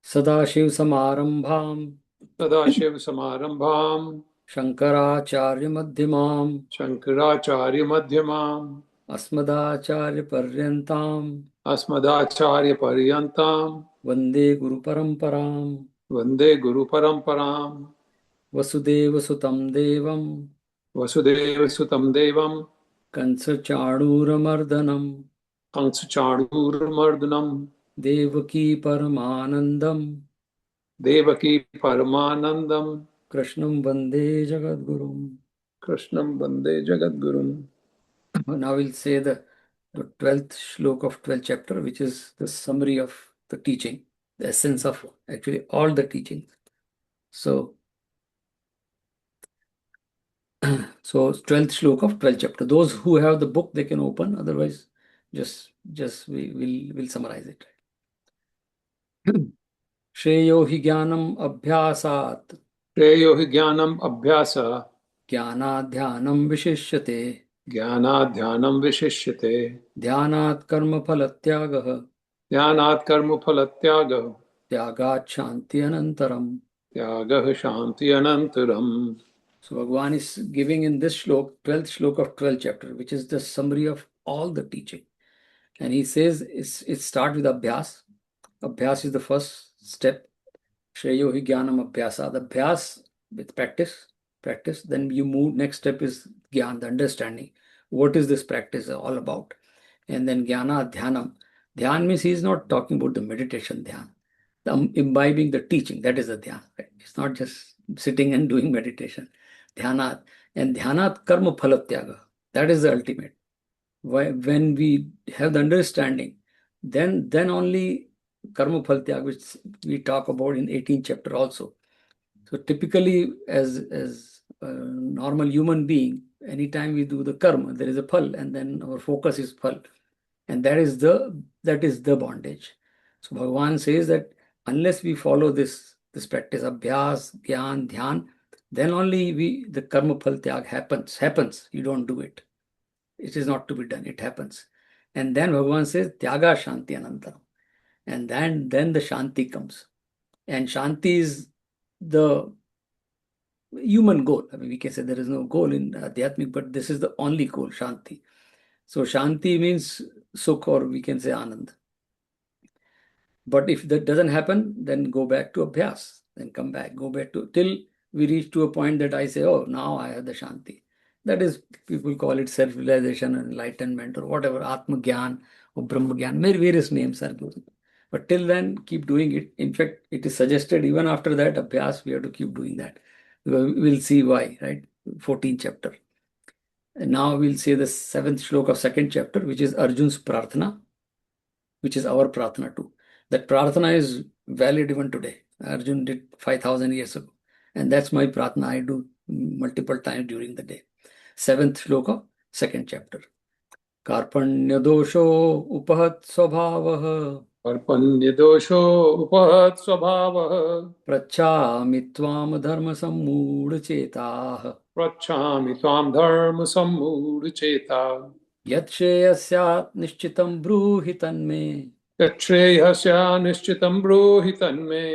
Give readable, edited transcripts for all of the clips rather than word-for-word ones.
सदाशिवसमारम्भाम् सदाशिवसमारम्भाम् शङ्कराचार्यमध्यमाम् शङ्कराचार्यमध्यमाम् अस्मदाचार्यपर्यन्ताम् अस्मदाचार्यपर्यन्ताम् वन्दे गुरुपरम्पराम्। वन्दे गुरुपरम्पराम्। वसुदेवसुतं देवम् वसुदेवसुतं देवम् कंसचाणूरमर्दनम् कंसचाणूरमर्दनम् देवकी परमानन्दम् देवकी परमानन्दम् कृष्णं वन्दे जगद्गुरुम्। कृष्णं वन्दे जगद्गुरुम्। Now we'll say the 12th shloka of 12th chapter, which is the summary of the teaching, the essence of actually all the teachings. So 12th shloka of 12th chapter. Those who have the book, they can open. Otherwise, just we'll summarize it. श्रेयो हि ज्ञानम् अभ्यासात् श्रेयो हि ज्ञानम् अभ्यासः ज्ञानाध्यानं विशिष्यते ज्ञानाध्यानं विशिष्यते ध्यानात् कर्मफलत्यागः ध्यानात् कर्मफलत्यागः त्यागात् शान्ति अनन्तरम्. त्यागः शान्ति अनन्तरम्. So Bhagavan is giving in this shlok, 12th shlok of 12th chapter, which is the summary of all the teaching. And he says it starts with Abhyas. Abhyas is the first step. Shreyo hi jnanam abhyasa. The abhyas with practice. Then you move, next step is Gyan, the understanding. What is this practice all about? And then Jnana Dhyanam. Dhyan means he is not talking about the meditation dhyan. The imbibing the teaching, that is the dhyan. Right? It's not just sitting and doing meditation. Dhyanat. And Dhyanat Karma Phalatyaga. That is the ultimate. When we have the understanding, then only Karma Phalatyaga, which we talk about in 18th chapter also. So typically, as a normal human being, anytime we do the karma, there is a phal, and then our focus is phal, and that is the bondage. So Bhagavan says that unless we follow this practice, abhyas, gyan, dhyan, then only the karma phal tyag happens. You don't do it. It is not to be done. It happens, and then Bhagavan says tyaga shanti anantaram, and then the shanti comes, and shanti is the human goal. I mean, we can say there is no goal in Adhyatmic, but this is the only goal, Shanti. So Shanti means Sukh, or we can say Anand. But if that doesn't happen, then go back to Abhyas, then come back, go back to, till we reach to a point that I say, oh, now I have the Shanti. That is, people call it self-realization and enlightenment or whatever, Atma Gyan or Brahma Gyan, various names are given. But till then, keep doing it. In fact, it is suggested even after that, Abhyas, we have to keep doing that. We'll see why, right? 14th chapter. And now we'll say the 7th shloka of 2nd chapter, which is Arjun's Prarthana, which is our Prarthana too. That Prarthana is valid even today. Arjun did 5,000 years ago. And that's my Prarthana I do multiple times during the day. 7th shloka, 2nd chapter. Karpanya dosho upahat swabhavah कर्पण्यदोषो उपहत् स्वभावः प्रच्छामि त्वाम धर्म सम्मूढचेताः पृच्छामि त्वां धर्मसम्मूढचेता यत् श्रेयस्यात् निश्चितं ब्रूहि तन्मे यच्छ्रेयस्य निश्चितं ब्रूहि तन्मे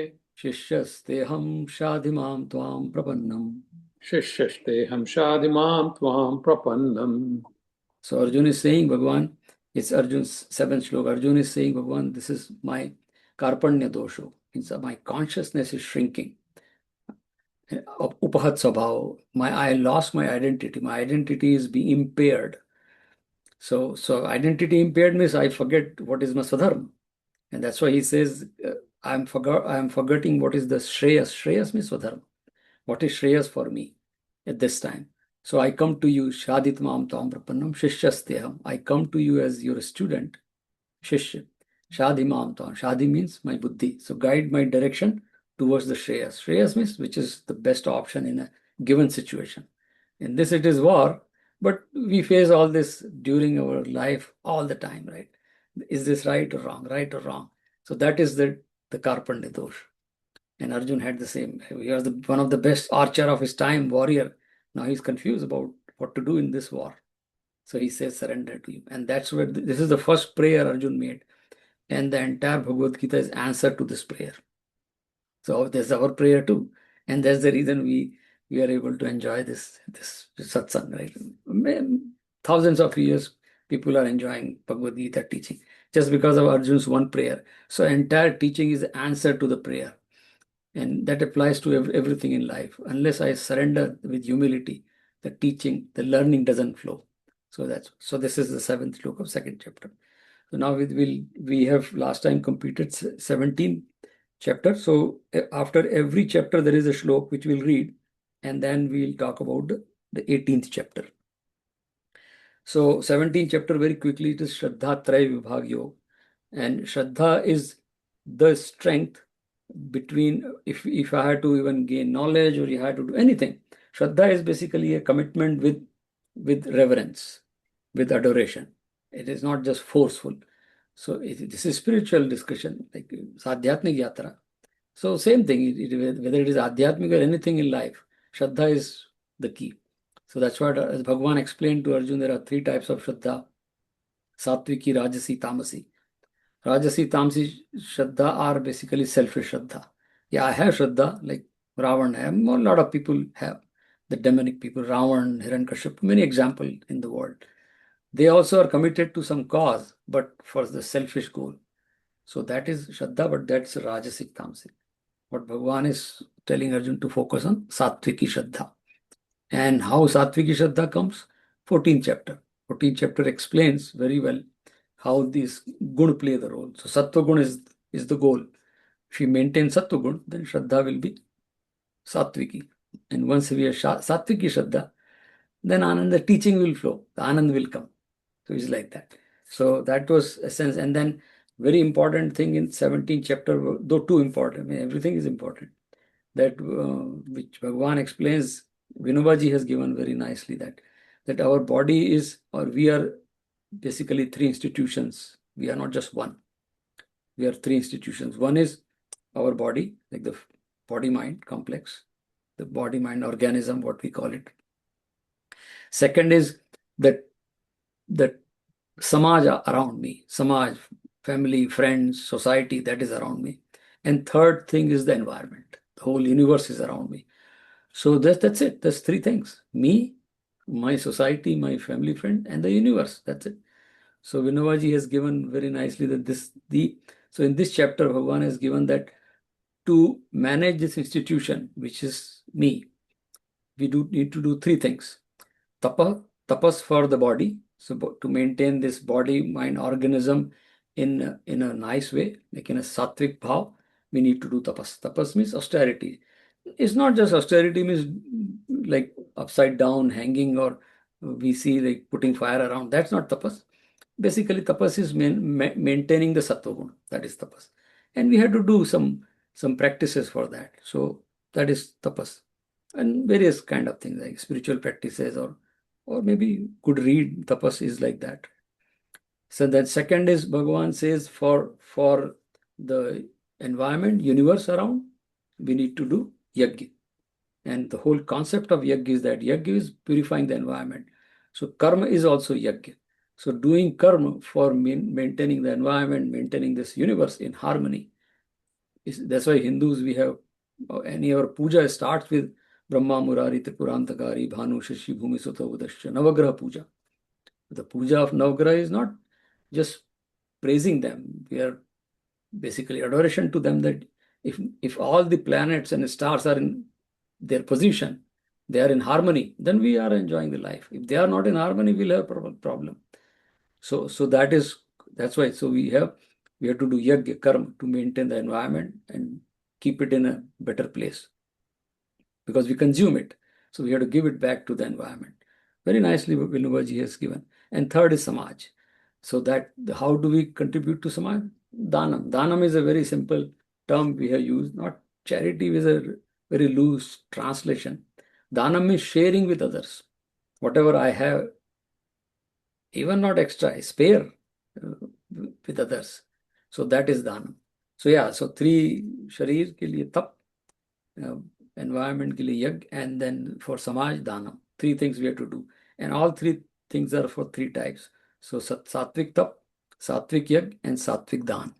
शिष्यस्तेऽहं शाधि मां त्वां प्रपन्नम्. शिष्यस्तेऽहं शाधि मां त्वां प्रपन्नम्. So Arjun is saying, Bhagavan, it's Arjun's 7th shloka. Arjun is saying, Bhagavan, this is my karpanya dosho. Means my consciousness is shrinking. Upahat sabhav. I lost my identity. My identity is being impaired. So identity impaired means I forget what is my swadharma. And that's why he says, I am forgetting what is the shreyas. Shreyas means swadharma. What is shreyas for me at this time? So I come to you, Shadit Mam Tam Prapannam Shishyasteham. I come to you as your student, Shishya. Shadimam Tvam. Shadi means my buddhi. So guide my direction towards the Shreyas. Shreyas means which is the best option in a given situation. In this, it is war, but we face all this during our life all the time, right? Is this right or wrong? Right or wrong? So that is the Karpanya dosh. And Arjun had the same. He was one of the best archer of his time, warrior. Now he's confused about what to do in this war. So he says, surrender to you. And that's where this is the first prayer Arjun made. And the entire Bhagavad Gita is answer to this prayer. So there's our prayer too. And that's the reason we are able to enjoy this satsang, right? Thousands of years people are enjoying Bhagavad Gita teaching just because of Arjun's one prayer. So entire teaching is answer to the prayer. And that applies to everything in life. Unless I surrender with humility, the teaching, the learning doesn't flow. So this is the 7th sloka of 2nd chapter. So now we have last time completed 17 chapter. So after every chapter there is a shlok which we'll read, and then we'll talk about the 18th chapter. So 17th chapter, very quickly, it is Shraddha Tray Vibhag Yog. And Shraddha is the strength between, if I had to even gain knowledge or you had to do anything, Shraddha is basically a commitment with reverence, with adoration. It is not just forceful. So this is spiritual discussion, like Sadhyatmik Yatra. So same thing, whether it is Adhyatmik or anything in life, Shraddha is the key. So that's what as Bhagavan explained to Arjun, there are 3 types of Shraddha: Satviki, Rajasi, Tamasi. Rajasi, Tamasi Shraddha are basically selfish Shraddha. Yeah, I have Shraddha, like Ravan have, a lot of people have. The demonic people, Ravan, Hiranyakashipu, many examples in the world. They also are committed to some cause, but for the selfish goal. So that is Shraddha, but that's Rajasic, Tamasic. What Bhagavan is telling Arjun to focus on Satviki Shraddha. And how Satviki Shraddha comes? 14th chapter. 14th chapter explains very well how these gun play the role. So Sattva gun is the goal. If you maintain Sattva gun, then Shraddha will be Satviki. And once we are Satviki Shraddha, then Anand, the teaching will flow. The Anand will come. So it's like that. So that was essence. And then very important thing in 17th chapter, though too important, I mean, everything is important, that which Bhagavan explains, Vinobaji has given very nicely that our body is, or we are basically 3 institutions. We are not just one. We are 3 institutions. One is our body, like the body-mind complex, the body-mind organism, what we call it. Second is that samaj around me, samaj, family, friends, society that is around me. And third thing is the environment. The whole universe is around me. So that's it. There's 3 things: me, my society, my family, friend, and the universe. That's it. So Vinobaji has given very nicely that so in this chapter, Bhagavan has given that to manage this institution, which is me, we need to do 3 things. Tapas for the body. So to maintain this body, mind, organism in a nice way, like in a sattvic bhav, we need to do tapas. Tapas means austerity. It's not just austerity means like upside down hanging, or we see like putting fire around. That's not tapas. Basically, tapas is maintaining the sattva guna. That is tapas. And we had to do some practices for that. So that is tapas. And various kind of things like spiritual practices, or maybe could read tapas is like that. So that second is Bhagavan says for the environment, universe around, we need to do yajna. And the whole concept of yajna is that yajna is purifying the environment. So karma is also yajna. So doing karma for maintaining the environment, maintaining this universe in harmony. That's why Hindus, we have any our puja starts with Brahma Murari Tripurantakari Bhanu Shashi Bhumi Sutta Udasya Navagraha Puja. The puja of Navagraha is not just praising them. We are basically adoration to them, that if all the planets and stars are in their position, they are in harmony, then we are enjoying the life. If they are not in harmony, we'll have a problem. So that's why. So we have to do yajna karma to maintain the environment and keep it in a better place, because we consume it. So we have to give it back to the environment. Very nicely Vinobaji has given. And third is samaj. So that how do we contribute to samaj? Danam. Danam is a very simple term we have used. Not charity is a very loose translation. Danam means sharing with others. Whatever I have, even not extra, I spare with others. So that is Danam. So yeah, so 3 शरीर के लिए तप, environment के लिए यज्ञ, and then for samaj danam. 3 things we have to do, and all 3 things are for 3 types. So sattvic tap, sattvic yajna, and sattvic dan.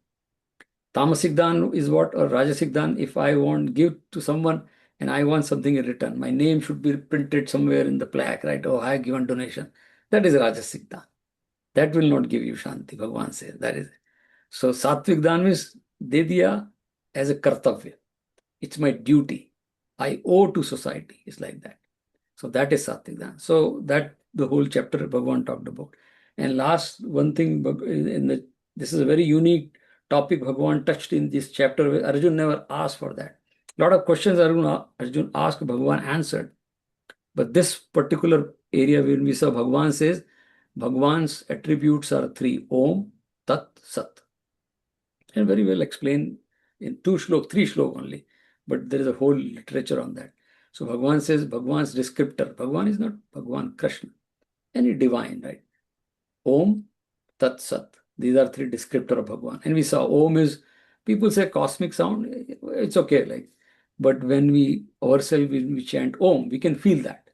Tamasic dan is what, or rajasic dan, if I want give to someone and I want something in return, my name should be printed somewhere in the plaque, right? Oh, I have given donation. That is rajasic dan. That will not give you shanti, Bhagavan says. That is. So sattvic dan means de diya as a kartavya. It's my duty. I owe to society. It's like that. So that is sattvic dan. So that the whole chapter Bhagavan talked about. And last one thing in the, this is a very unique topic Bhagavan touched in this chapter. Arjun never asked for that. A lot of questions Arjun asked, Bhagavan answered. But this particular area where we saw Bhagavan says, Bhagavan's attributes are 3: Om, Tat, Sat. And very well explained in 3 shlok only. But there is a whole literature on that. So Bhagavan says, Bhagavan's descriptor. Bhagavan is not Bhagavan Krishna, any divine, right? Om, Tat, Sat. These are 3 descriptor of Bhagavan. And we saw Om is, people say cosmic sound, it's okay, like, but when we ourselves, when we chant Om, we can feel that,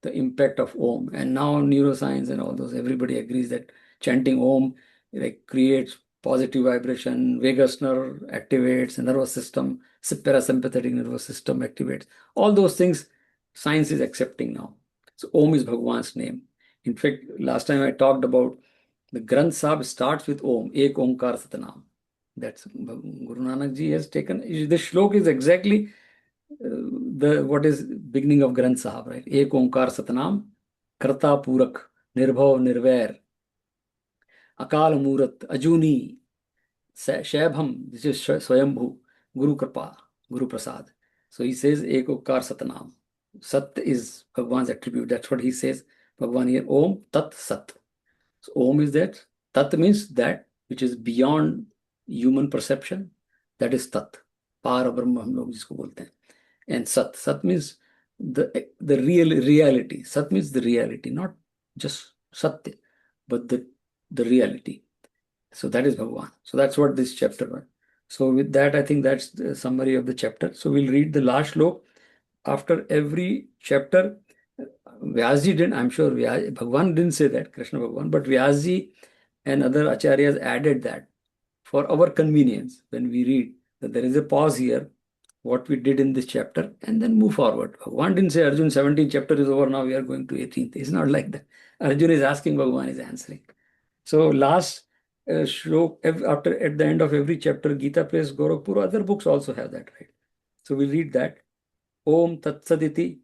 the impact of Om. And now neuroscience and all those, everybody agrees that chanting Om like creates positive vibration, vagus nerve activates, the nervous system, parasympathetic nervous system activates. All those things science is accepting now. So Om is Bhagavan's name. In fact, last time I talked about the Granth Sahib starts with Om, Ek Omkar Satnam. That's Guru Nanak Ji has taken. This shlok is exactly the what is beginning of Granth Sahib, right? Ek Omkar Satnam, Karta Purak, Nirbhav Nirvair, Akal Murat, Ajuni, Shaibham, this is Swayambhu, Guru Kripa, Guru Prasad. So he says Ek Omkar Satnam. Sat is Bhagwan's attribute. That's what he says. Bhagwan here, Om Tat Sat. So Om is that. Tat means that which is beyond human perception. That is Tat. Para Brahma हम लोग जिसको बोलते हैं. And Sat means the real reality. Sat means the reality, not just Satya, but the reality. So that is Bhagavan. So that's what this chapter was. So with that, I think that's the summary of the chapter. So we'll read the last shlok. After every chapter, Vyasji didn't, I'm sure Bhagavan didn't say that, Krishna Bhagavan, but Vyasji and other acharyas added that for our convenience when we read that there is a pause here, what we did in this chapter, and then move forward. Bhagavan didn't say Arjun 17th chapter is over, now we are going to 18th. It's not like that. Arjun is asking, Bhagavan is answering. So last shlok, after at the end of every chapter, Gita Press, Gorakhpur, other books also have that, right? So we'll read that. Om Tat Saditi.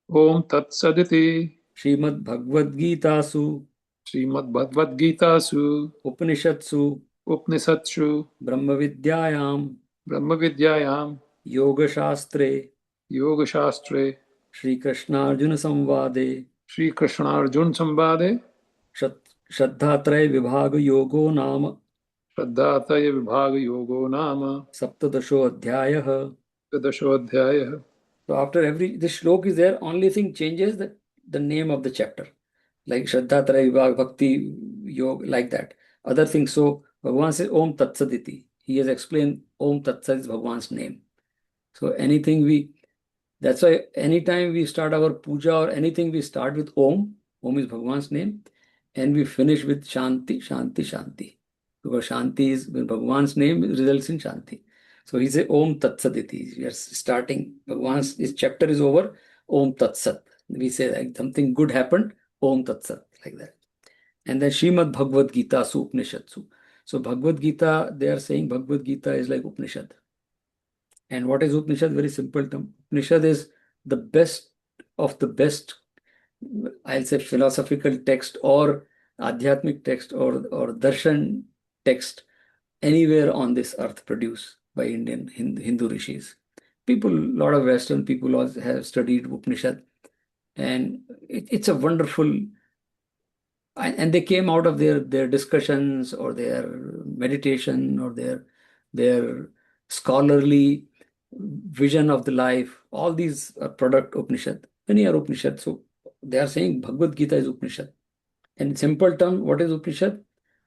Om Tat Saditi. Srimad Bhagavad Gitasu. Srimad Bhagavad Gitasu. Upanishatsu. Upanishatshu. Brahma Vidyayam. Brahma Vidyayam. Yoga Shastre. Yoga Shastre. Shri Krishna Arjuna Samvade. Shri Krishna Arjuna Samvade. Shraddhatraya Vibhaga Yogo Nama. Shraddhatraya Vibhaga Yogo Nama. Saptadasho Adhyayah. Saptadasho Adhyayah. So after every, this shlok is there, only thing changes the name of the chapter. Like Shraddhatraya Vibhaga Bhakti Yoga, like that. Other things, so Bhagavan says Om Tat Saditi. He has explained Om Tat Sat is Bhagavan's name. So anything that's why anytime we start our puja or anything, we start with Om. Om is Bhagavan's name. And we finish with Shanti, Shanti, Shanti. Because Shanti is, when Bhagavan's name results in Shanti. So he says Om Tat Saditi. We are starting, Bhagavan's, this chapter is over, Om Tat Sat. We say like something good happened, Om Tat Sat, like that. And then Srimad Bhagavad Gita Su Upanishatsu. So Bhagavad Gita, they are saying Bhagavad Gita is like Upanishad. And what is Upanishad? Very simple term. Upanishad is the best of the best, I'll say, philosophical text or adhyatmic text or darshan text anywhere on this earth produced by Indian Hindu rishis. People, a lot of Western people also have studied Upanishad, and it's a wonderful, and they came out of their discussions or their meditation or their scholarly vision of the life. All these are product Upanishad. Many are Upanishad. So they are saying Bhagavad Gita is Upanishad. And in simple term, what is Upanishad?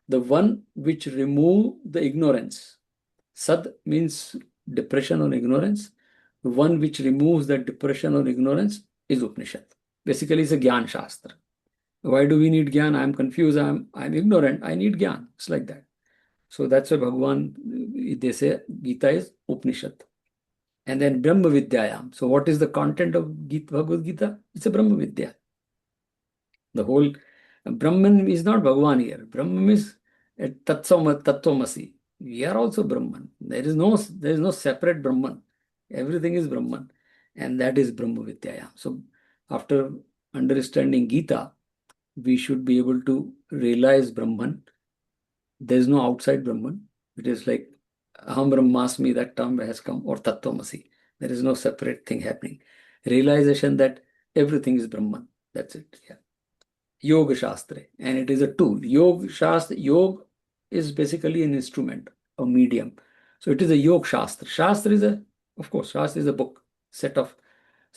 The one which remove the ignorance. Sad means depression or ignorance. The one which removes that depression or ignorance is Upanishad. Basically, it's a Gyan Shastra. Why do we need Gyan? I'm confused. I'm ignorant. I need Gyan. It's like that. So that's why Bhagavan, they say Gita is Upanishad. And then Brahma Vidyayam. So what is the content of Bhagavad Gita? It's a Brahma Vidya. The whole Brahman is not Bhagavan here. Brahman is a Tattvamasi. We are also Brahman. There is no separate Brahman. Everything is Brahman. And that is Brahma Vidyayam. So after understanding Gita, we should be able to realize Brahman. There is no outside Brahman. It is like Aham Brahmasmi, that term has come, or Tattvamasi. There is no separate thing happening. Realization that everything is Brahman. That's it. Yeah. Yoga Shastra. And it is a tool. Yoga is basically an instrument, a medium. So it is a Yoga Shastra. Shastra is Shastra is a book, set of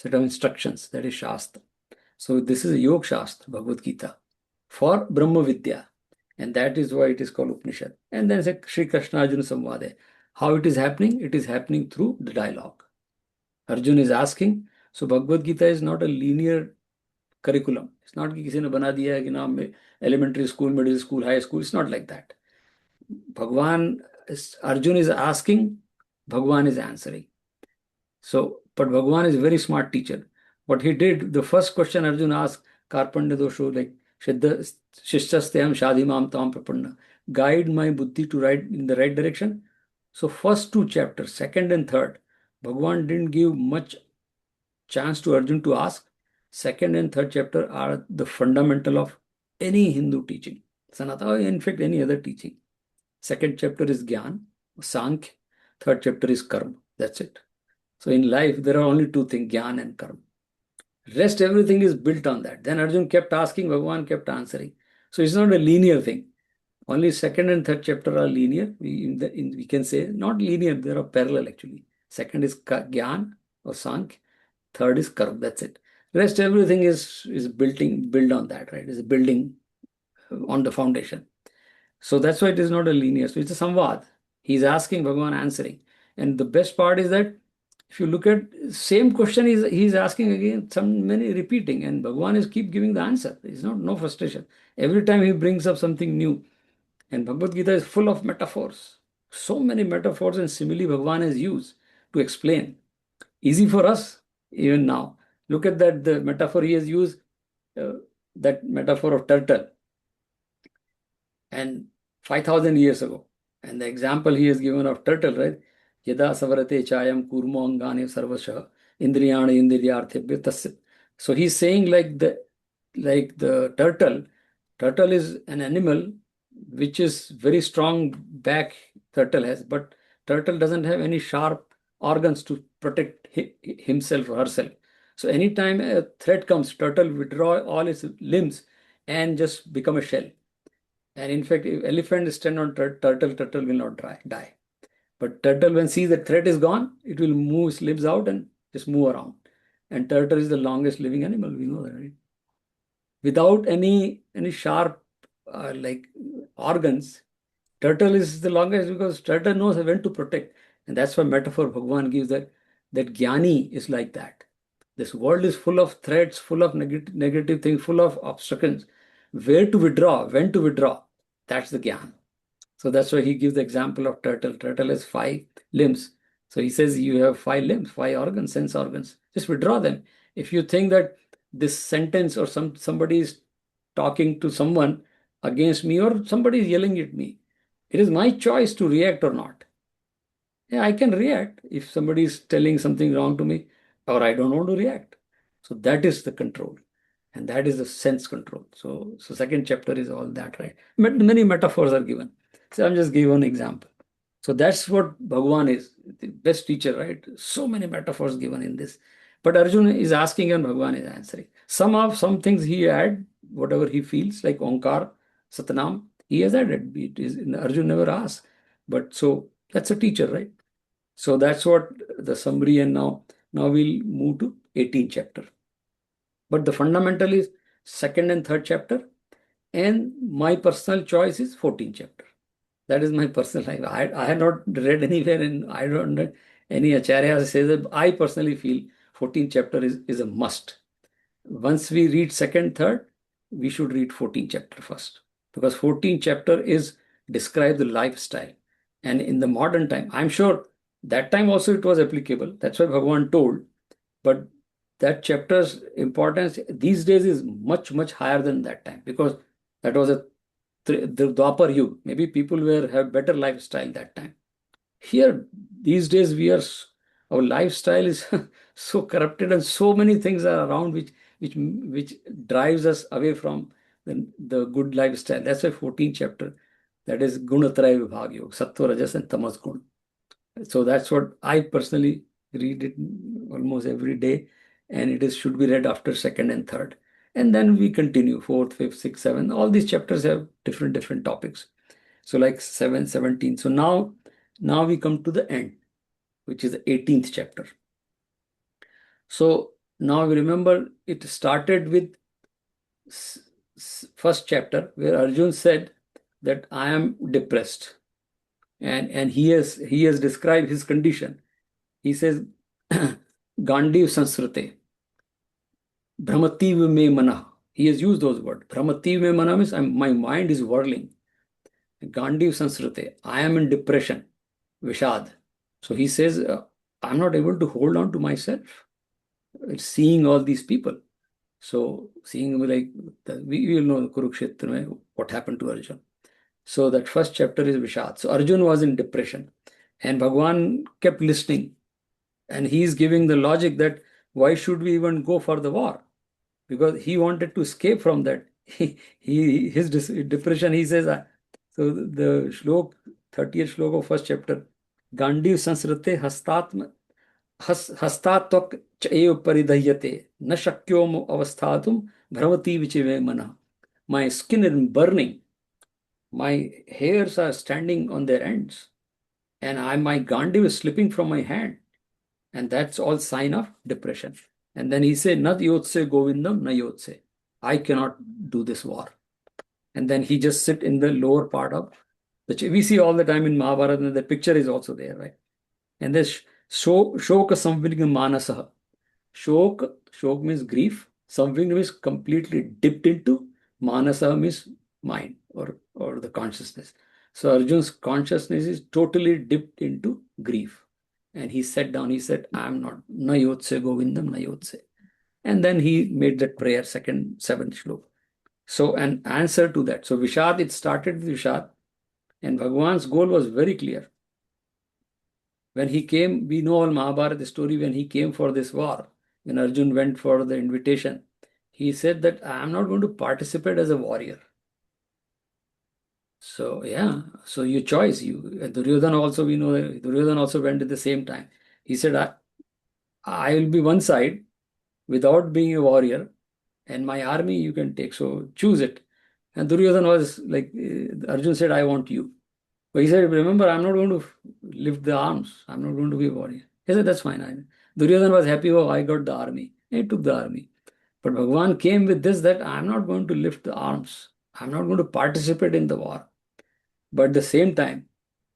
instructions. That is Shastra. So this is a Yoga Shastra, Bhagavad Gita, for Brahma Vidya. And that is why it is called Upanishad. And then say Sri Krishna Arjuna Samvade. How it is happening? It is happening through the dialogue. Arjuna is asking. So Bhagavad Gita is not a linear curriculum. It's not कि किसी ने बना दिया है कि नाम elementary school, middle school, high school. It's not like that. Arjuna is asking, Bhagwan is answering. So, but Bhagwan is a very smart teacher. What he did, the first question Arjuna asked, Karpanya dosho, like Shishtastyam Shadhimam Tam Prapanna, guide my buddhi to in the right direction. So first two chapters, second and third, Bhagwan didn't give much chance to Arjuna to ask. Second and third chapter are the fundamental of any Hindu teaching. Sanatana, in fact, any other teaching. Second chapter is Gyan, Sankhya. Third chapter is Karma. That's it. So in life, there are only two things, Gyan and Karma. Rest, everything is built on that. Then Arjuna kept asking, Bhagavan kept answering. So it's not a linear thing. Only second and third chapter are linear. We can say not linear, they are parallel actually. Second is Gyan or Sankhya. Third is Karma. That's it. Rest, everything is built on that, right? It's a building on the foundation. So that's why it is not a linear. So it's a samvad. He's asking, Bhagavan answering. And the best part is that if you look at same question, he's asking again, many repeating, and Bhagavan is keep giving the answer. There's no frustration. Every time he brings up something new. And Bhagavad Gita is full of metaphors. So many metaphors and simile Bhagavan has used to explain. Easy for us even now. Look at that, the metaphor he has used, that metaphor of turtle. And 5,000 years ago. And the example he has given of turtle, right? Yada savarate chayam kurmo angane sarvasha indriyana indriyarthebhya tasya. So he's saying like the turtle is an animal which is very strong back, turtle has, but turtle doesn't have any sharp organs to protect himself or herself. So anytime a threat comes, turtle withdraw all its limbs and just become a shell. And in fact, if elephant stand on turtle will not die. But turtle, when sees the threat is gone, it will move its limbs out and just move around. And turtle is the longest living animal. We know that, right? Without any sharp like organs, turtle is the longest because turtle knows when to protect. And that's why metaphor Bhagavan gives that Jnani is like that. This world is full of threats, full of negative things, full of obstacles. Where to withdraw, when to withdraw, that's the Gyan. So that's why he gives the example of turtle. Turtle has 5 limbs. So he says you have 5 limbs, 5 organs, sense organs. Just withdraw them. If you think that this sentence or somebody is talking to someone against me or somebody is yelling at me, it is my choice to react or not. Yeah, I can react if somebody is telling something wrong to me or I don't want to react. So that is the control. And that is the sense control. So second chapter is all that, right? Many metaphors are given. So I'm just giving one example. So that's what Bhagavan is, the best teacher, right? So many metaphors given in this. But Arjuna is asking and Bhagavan is answering. Some things he add, whatever he feels, like Onkar, Satnam, he has added. Arjuna never asks. But so that's a teacher, right? So that's what the summary. And now we'll move to 18th chapter. But the fundamental is second and third chapter, and my personal choice is 14th chapter. That is my personal life. I had not read anywhere, and I don't know any acharya says that. I personally feel 14th chapter is a must. Once we read second, third, we should read 14th chapter first, because 14th chapter is describe the lifestyle. And in the modern time, I'm sure that time also it was applicable. That's why Bhagavan told. But that chapter's importance these days is much, much higher than that time, because that was the Dwapar Yug. Maybe people were have better lifestyle that time. Here, these days, our lifestyle is so corrupted, and so many things are around which drives us away from the good lifestyle. That's why 14th chapter, that is Gunatraya Vibhag Yoga, Sattva, Rajas, and Tamas Gun. So that's what I personally read it almost every day, and it is should be read after second and third. And then we continue fourth, fifth, sixth, seventh. All these chapters have different topics. So like 7, 17. So now we come to the end, which is the 18th chapter. So now we remember it started with first chapter where Arjun said that I am depressed, and he has described his condition. He says, Gandiv Sansrute, Brahmativ me mana. He has used those words. Brahmativ me mana means my mind is whirling. Gandiv Sansrute, I am in depression, Vishad. So he says, I'm not able to hold on to myself. Seeing all these people. So seeing like, we will know Kurukshetra, what happened to Arjun. So that first chapter is Vishad. So Arjun was in depression, and Bhagwan kept listening, and he is giving the logic that why should we even go for the war? Because he wanted to escape from that. His depression, he says, so the shlok, 30th shlok of first chapter, Gandiv Sansrate Hastatma हस्तात्वक एव परिदह्यते न शक्योम अवस्थातुम भ्रमति विचिवे mana. My skin is burning, my hairs are standing on their ends, and my gandiv is slipping from my hand, and that's all sign of depression. And then he said, Nad yotse govindam na yotse, I cannot do this war. And then he just sit in the lower part of we see all the time in Mahabharata, and the picture is also there, right? And this Shoka Samvigna Manasa. Shok means grief. Samvigna means completely dipped into. Manasa means mind or the consciousness. So Arjun's consciousness is totally dipped into grief. And he sat down, he said, I am not. Na yotse govindam na yotse. And then he made that prayer, second, seventh shlok. So an answer to that. So Vishad, it started with Vishad. And Bhagwan's goal was very clear. When he came, we know all Mahabharata story, when he came for this war, when Arjun went for the invitation, he said that I am not going to participate as a warrior. So yeah, so your choice. Duryodhana also, we know that Duryodhana also went at the same time. He said, I will be one side without being a warrior, and my army you can take. So choose it. And Duryodhana was like, Arjun said, I want you. But he said, remember, I'm not going to lift the arms. I'm not going to be a warrior. He said, that's fine. Duryodhana was happy, oh, I got the army. He took the army. But Bhagwan came with this, that I'm not going to lift the arms. I'm not going to participate in the war. But at the same time,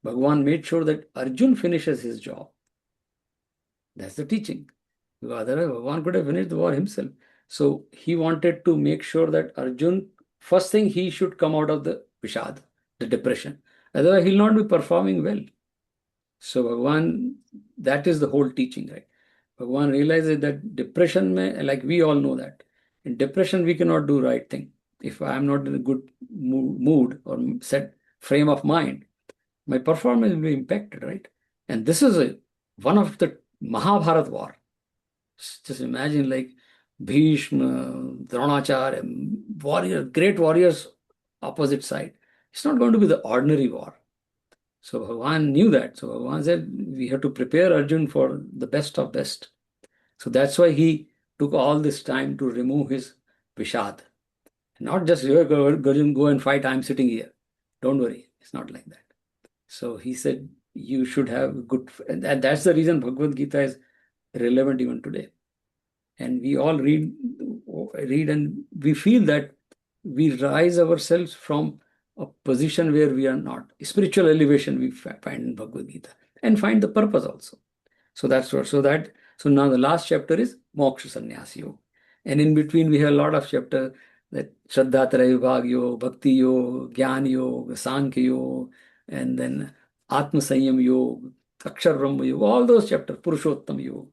Bhagwan made sure that Arjun finishes his job. That's the teaching. Because otherwise, Bhagwan could have finished the war himself. So he wanted to make sure that Arjun, first thing, he should come out of the Vishad, the depression. Otherwise, he'll not be performing well. So Bhagwan, that is the whole teaching, right? Bhagwan realizes that depression, like we all know that. In depression, we cannot do right thing. If I am not in a good mood or set frame of mind, my performance will be impacted, right? And this is one of the Mahabharata war. Just imagine like Bhishma, Dronacharya, great warriors opposite side. It's not going to be the ordinary war. So Bhagavan knew that. So Bhagavan said, we have to prepare Arjun for the best of best. So that's why he took all this time to remove his Vishad. Not just, Arjun, go and fight, I'm sitting here. Don't worry. It's not like that. So he said, you should have good, and that's the reason Bhagavad Gita is relevant even today. And we all read, and we feel that we rise ourselves from a position where we are not. Spiritual elevation we find in Bhagavad Gita, and find the purpose also. So that's what. So now the last chapter is Moksha Sannyas Yoga, and in between we have a lot of chapter that Shraddha Traya Vibhag Yoga, Bhakti Yoga, Jnana Yoga, Sankhya Yoga, and then Atma Sanyam Yoga, Akshar Brahma Yoga. All those chapters, Purushottam Yoga.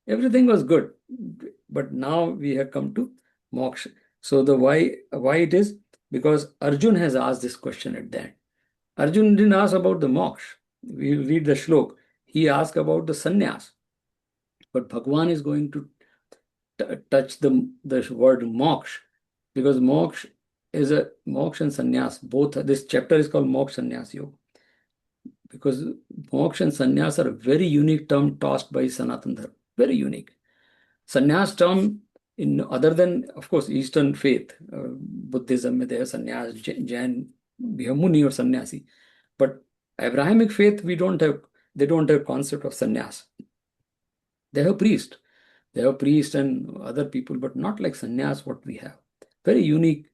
Everything was good, but now we have come to moksha. So the why it is, because Arjun has asked this question at the end. Arjun didn't ask about the moksha. We'll read the shlok. He asked about the sannyas, but Bhagwan is going to touch the word moksha, because moksha is a moksha and sannyas. Both this chapter is called moksha sannyas yoga, because moksha and sannyas are a very unique term tossed by Sanatana Dharma. Very unique. Sannyas term, in other than, of course, Eastern faith, Buddhism, they have sannyas, Jain, we have Muni or sannyasi. But Abrahamic faith, they don't have concept of sannyas. They have priest. They have priest and other people, but not like sannyas what we have. Very unique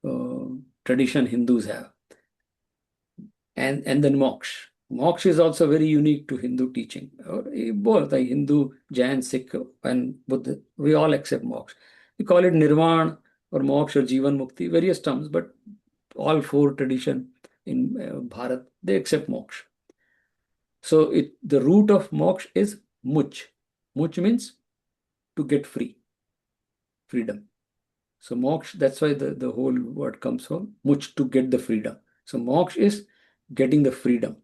uh, tradition Hindus have. And then moksha. Moksha is also very unique to Hindu teaching. Both the Hindu, Jain, Sikh, and Buddha, we all accept moksha. We call it nirvana or moksha or jivan mukti, various terms, but all four tradition in Bharat, they accept moksha. So the root of moksha is much. Much means to get free, freedom. So moksha, that's why the whole word comes from much, to get the freedom. So moksha is getting the freedom.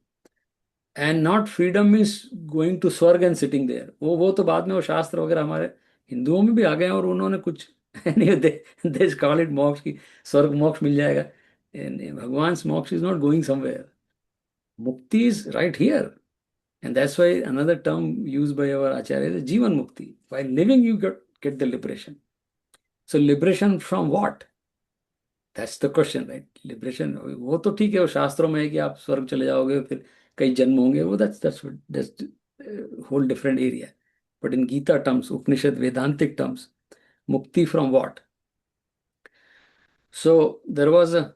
And not freedom means going to swarg and sitting there, वो तो बाद में वो शास्त्र वगैरह हमारे हिंदुओं में भी आ गए हैं और उन्होंने कुछ दे कॉल इट मोक्ष की स्वर्ग मोक्ष मिल जाएगा. भगवान मोक्ष is not going somewhere. Mukti is right here. And that's why another term used by our acharya is Jivan Mukti. While living, you get the liberation. So liberation from what? That's the question, right? Liberation, वो तो ठीक है, वो शास्त्रों में है कि आप स्वर्ग चले जाओगे, फिर कई जन्म होंगे, वो that's whole different area. But in Gita terms, Upanishad, Vedantic terms, mukti from what? So there was a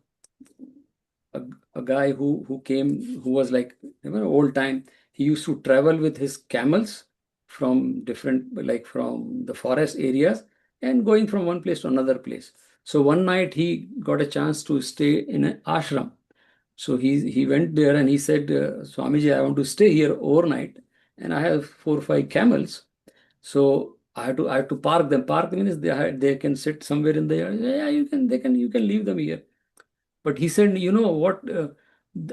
guy who came, who was like, old time. He used to travel with his camels from from the forest areas and going from one place to another place. So one night he got a chance to stay in an ashram. So he went there and he said, Swamiji, I want to stay here overnight, and I have 4 or 5 camels. So I have to park them. Park means they can sit somewhere in the yard. Yeah, you can leave them here. But he said, you know what?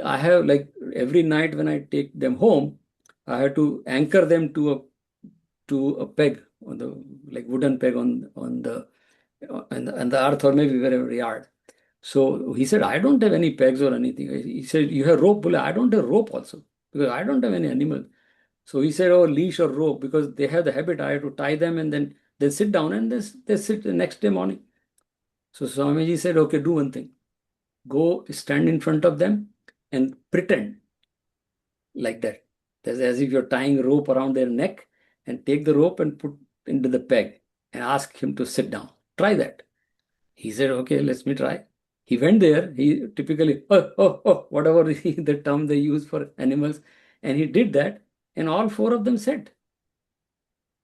I have, like, every night when I take them home, I have to anchor them to a peg on the, like, wooden peg on the earth or maybe wherever yard. So he said, I don't have any pegs or anything. He said, you have rope? I don't have rope also, because I don't have any animal. So he said, oh, leash or rope, because they have the habit. I have to tie them and then they sit down and they sit the next day morning. So Swamiji said, okay, do one thing. Go stand in front of them and pretend like that. That's as if you're tying a rope around their neck, and take the rope and put into the peg and ask him to sit down. Try that. He said, okay, let me try. He went there. He typically, whatever the term they use for animals. And he did that. And all 4 of them said.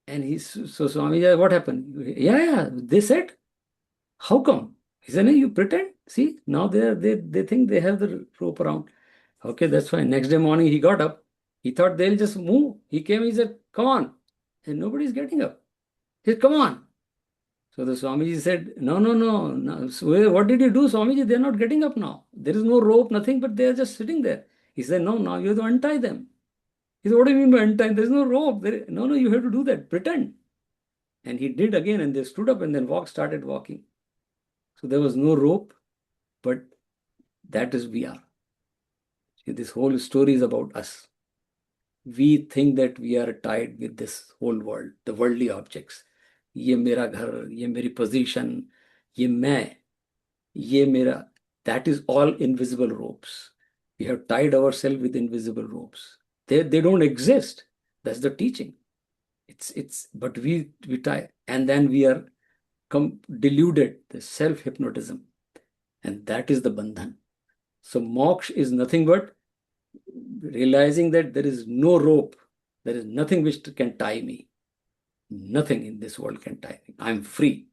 And so Swami, what happened? Yeah, they said. How come? He said, no, you pretend. See, now they think they have the rope around. Okay, that's fine. Next day morning, he got up. He thought they'll just move. He came, he said, come on. And nobody's getting up. He said, come on. So the Swamiji said, no. So what did you do, Swamiji? They're not getting up now. There is no rope, nothing, but they're just sitting there. He said, no, now you have to untie them. He said, what do you mean by untie? There's no rope. No, you have to do that. Pretend. And he did again, and they stood up and then started walking. So there was no rope, but that is we are. See, this whole story is about us. We think that we are tied with this whole world, the worldly objects. ये मेरा घर, ये मेरी position, ये मैं, ये मेरा. That is all invisible ropes. We have tied ourselves with invisible ropes. They don't exist. That's the teaching. But we tie, and then we are deluded, the self-hypnotism. And that is the bandhan. So moksha is nothing but realizing that there is no rope, there is nothing which can tie me. Nothing in this world can tie me. I'm free.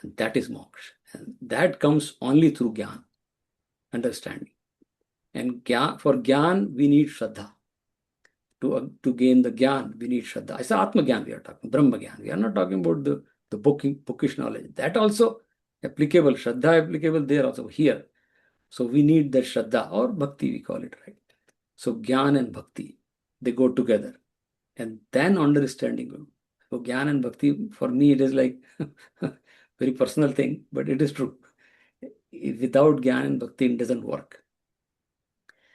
And that is moksha. And that comes only through jnana, understanding. And for jnana, we need shraddha. To gain the jnana, we need shraddha. I say atma jnana we are talking, brahma jnana. We are not talking about the bookish knowledge. That also applicable, shraddha applicable there also, here. So we need that shraddha, or bhakti we call it, right? So jnana and bhakti, they go together. And then understanding. So jnana and bhakti, for me, it is like very personal thing, but it is true. Without jnana and bhakti, it doesn't work.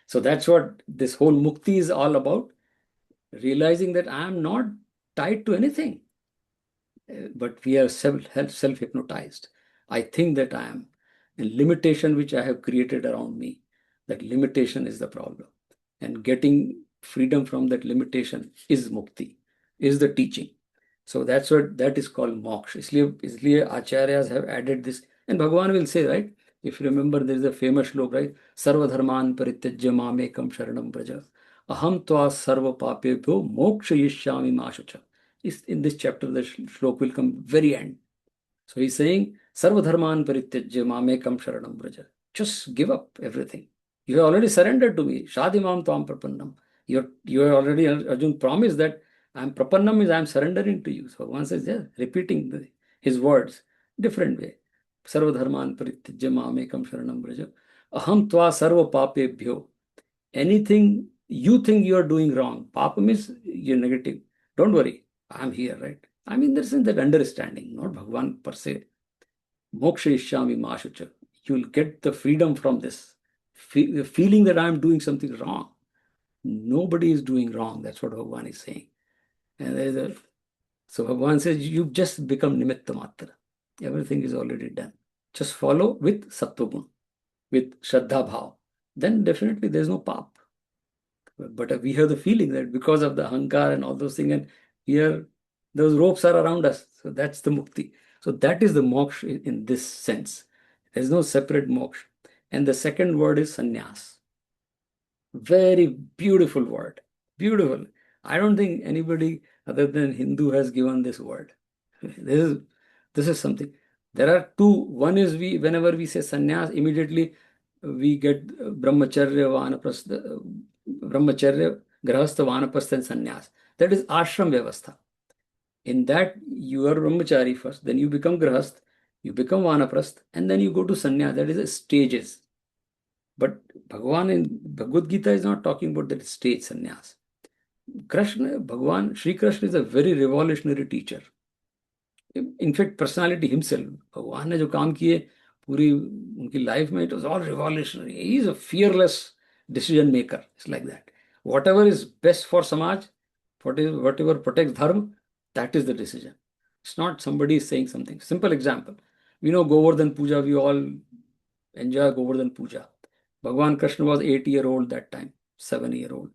So that's what this whole mukti is all about. Realizing that I am not tied to anything, but we are self-hypnotized. I think that I am. And limitation which I have created around me, that limitation is the problem. And getting freedom from that limitation is mukti, is the teaching. So that's what that is called moksha. इसलिए acharyas have added this. And Bhagavan will say, right? If you remember, there is a famous slok, right? Sarva dharman parityajya mamekam sharanam braja. Aham tva sarva papebhyo moksha yishyami mashucha. In this chapter, the slok will come very end. So he's saying, Sarva dharman parityajya mamekam sharanam braja. Just give up everything. You have already surrendered to me. Shadimam tvam prapannam. You have already, Arjun, promised that I am prapannam is I am surrendering to you. So one says, yeah, repeating his words, different way. Sarva dharman parityajya mamekam sharanam braja. Aham tva sarva papebhyo. Anything you think you are doing wrong, papa means you're negative. Don't worry, I'm here, right? I mean, there's that understanding, not Bhagavan per se. Moksha ishyami mashucha. You'll get the freedom from this feeling that I'm doing something wrong. Nobody is doing wrong. That's what Bhagavan is saying. And so Bhagavan says, you just become nimitta matra. Everything is already done. Just follow with sattvagun, with shraddha bhav. Then definitely there's no pap. But we have the feeling that because of the ahankar and all those things, and here those ropes are around us. So that's the mukti. So that is the moksha in this sense. There's no separate moksha. And the second word is sannyas. Very beautiful word. Beautiful. I don't think anybody other than Hindu has given this word. This is something. There are two. One is whenever we say sannyas, immediately we get brahmacharya, vanaprastha, brahmacharya, grahastha, vanaprastha, and sannyas. That is ashram vyavastha. In that, you are brahmachari first, then you become grahasth, you become vanaprastha, and then you go to sannyas. That is the stages. But Bhagavan in Bhagavad Gita is not talking about that stage sannyas. Krishna, Bhagavan, Sri Krishna is a very revolutionary teacher. In fact, personality himself, भगवान ने जो काम किए पूरी उनकी life में, it was all revolutionary. He is a fearless decision maker. It's like that. Whatever is best for samaj, whatever protects dharma, that is the decision. It's not somebody saying something. Simple example. We know Govardhan Puja, we all enjoy Govardhan Puja. Bhagavan Krishna was 8-year-old that time, 7-year-old.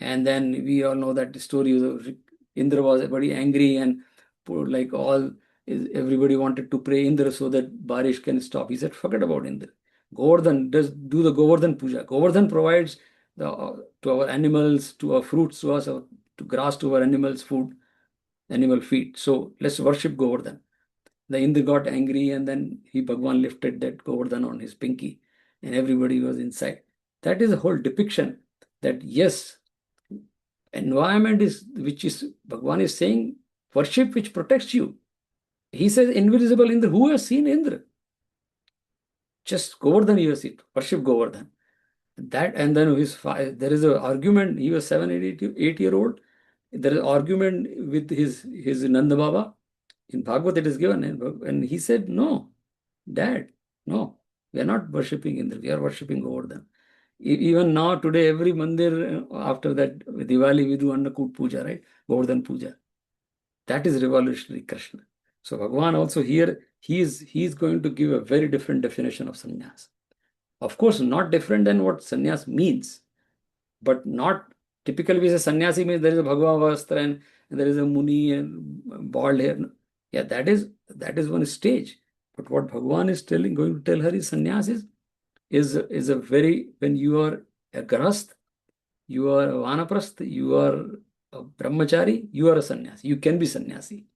And then we all know that the story of Indra was very angry and like everybody wanted to pray Indra so that Barish can stop. He said, forget about Indra. Govardhan, do the Govardhan Puja. Govardhan provides to our animals, to our fruits, to us, to grass, to our animals, food, animal feed. So let's worship Govardhan. The Indra got angry and then Bhagwan lifted that Govardhan on his pinky and everybody was inside. That is a whole depiction that yes, environment is, which is, Bhagwan is saying, worship which protects you. He says, invisible Indra. Who has seen Indra? Just Govardhan you have seen. Worship Govardhan. That, and then there is an argument. He was 8-year-old. There is an argument with his Nanda Baba. In Bhagavad it is given. And he said, no, Dad, no, we are not worshipping Indra. We are worshipping Govardhan. Even now, today, every mandir, after that Diwali, we do Annakut Puja, right? Govardhan Puja. That is revolutionary Krishna. So Bhagavan also here, he is going to give a very different definition of sannyas. Of course, not different than what sannyas means, but not typically we say sannyasi means there is a Bhagwan Vastra and there is a Muni and bald hair. Yeah, that is one stage. But what Bhagwan is going to tell her is sannyas is a very, when you are a grahast, you are a vanaprasth, you are a brahmachari, you are a sannyasi. You can be sannyasi.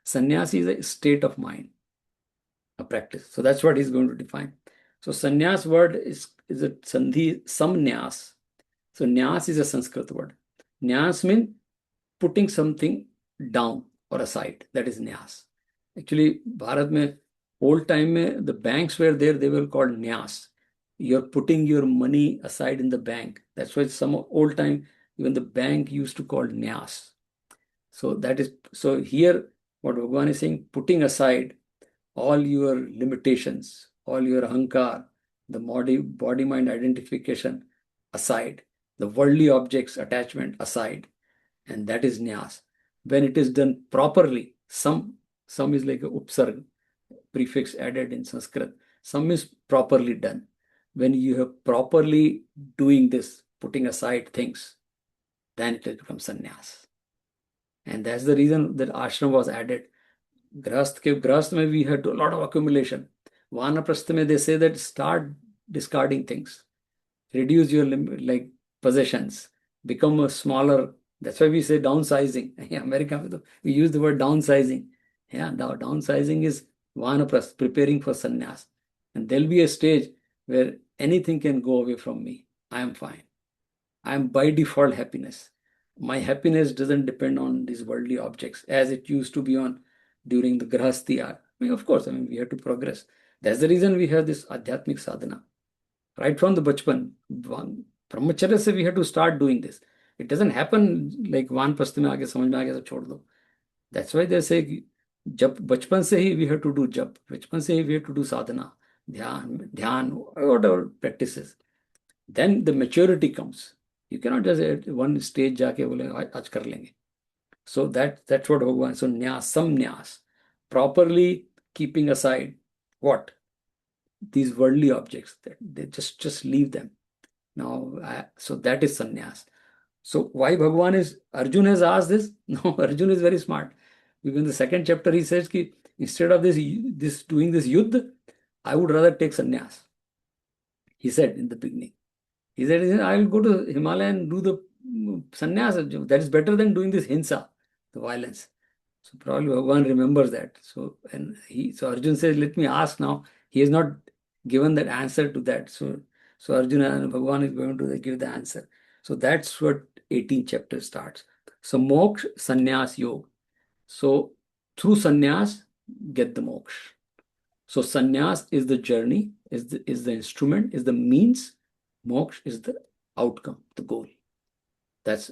Sannyasi is a state of mind, a practice. So that's what he's going to define. So sannyas word is a sandhi, samnyas. So nyas is a Sanskrit word. Nyas means putting something down or aside. That is nyas. Actually, Bharat mein, old time mein, the banks were there, they were called nyas. You're putting your money aside in the bank. That's why some old time, even the bank used to call nyas. So here, what Bhagavan is saying, putting aside all your limitations, all your ahankar, the body mind identification aside, the worldly objects attachment aside, and that is nyas. When it is done properly, some is like a upsarg, prefix added in Sanskrit. Some is properly done. When you have properly doing this, putting aside things, then it will become sannyas. And that's the reason that ashram was added. Grahast mein we had a lot of accumulation. Vanaprastha mein they say that start discarding things, reduce your like possessions, become a smaller. That's why we say downsizing. In America, we use the word downsizing. Yeah, now downsizing is vanaprastha, preparing for sannyas. And there'll be a stage where anything can go away from me. I am fine. I am by default happiness. My happiness doesn't depend on these worldly objects as it used to be on during the Grahasti. I mean, of course, we have to progress. That's the reason we have this Adhyatmic sadhana. Right from the bachpan, brahmacharya se we have to start doing this. It doesn't happen like वानप्रस्थ में आके समझ में आ गया सब छोड़ दो. That's why they say कि जब बचपन से ही we have to do जप, बचपन से ही we have to do sadhana, ध्यान, whatever practices. Then the maturity comes. You cannot just at one stage जाके बोले आज कर लेंगे. So that's what Bhagavan. So nyas, some nyas, properly keeping aside what these worldly objects, that they just leave them. Now, so that is sannyas. So why Bhagavan is Arjun has asked this? No, Arjun is very smart. Because in the second chapter he says ki instead of this doing this yuddha, I would rather take sannyas. He said in the beginning. He said, I will go to Himalaya and do the sannyas. That is better than doing this hinsa, the violence. So probably Bhagavan remembers that. So Arjun says, let me ask now. He has not given that answer to that. So Arjuna and Bhagavan is going to give the answer. So that's what 18th chapter starts. So moksha, sannyas, yoga. So through sannyas, get the moksha. So sannyas is the journey, is the instrument, is the means. Moksha is the outcome, the goal. This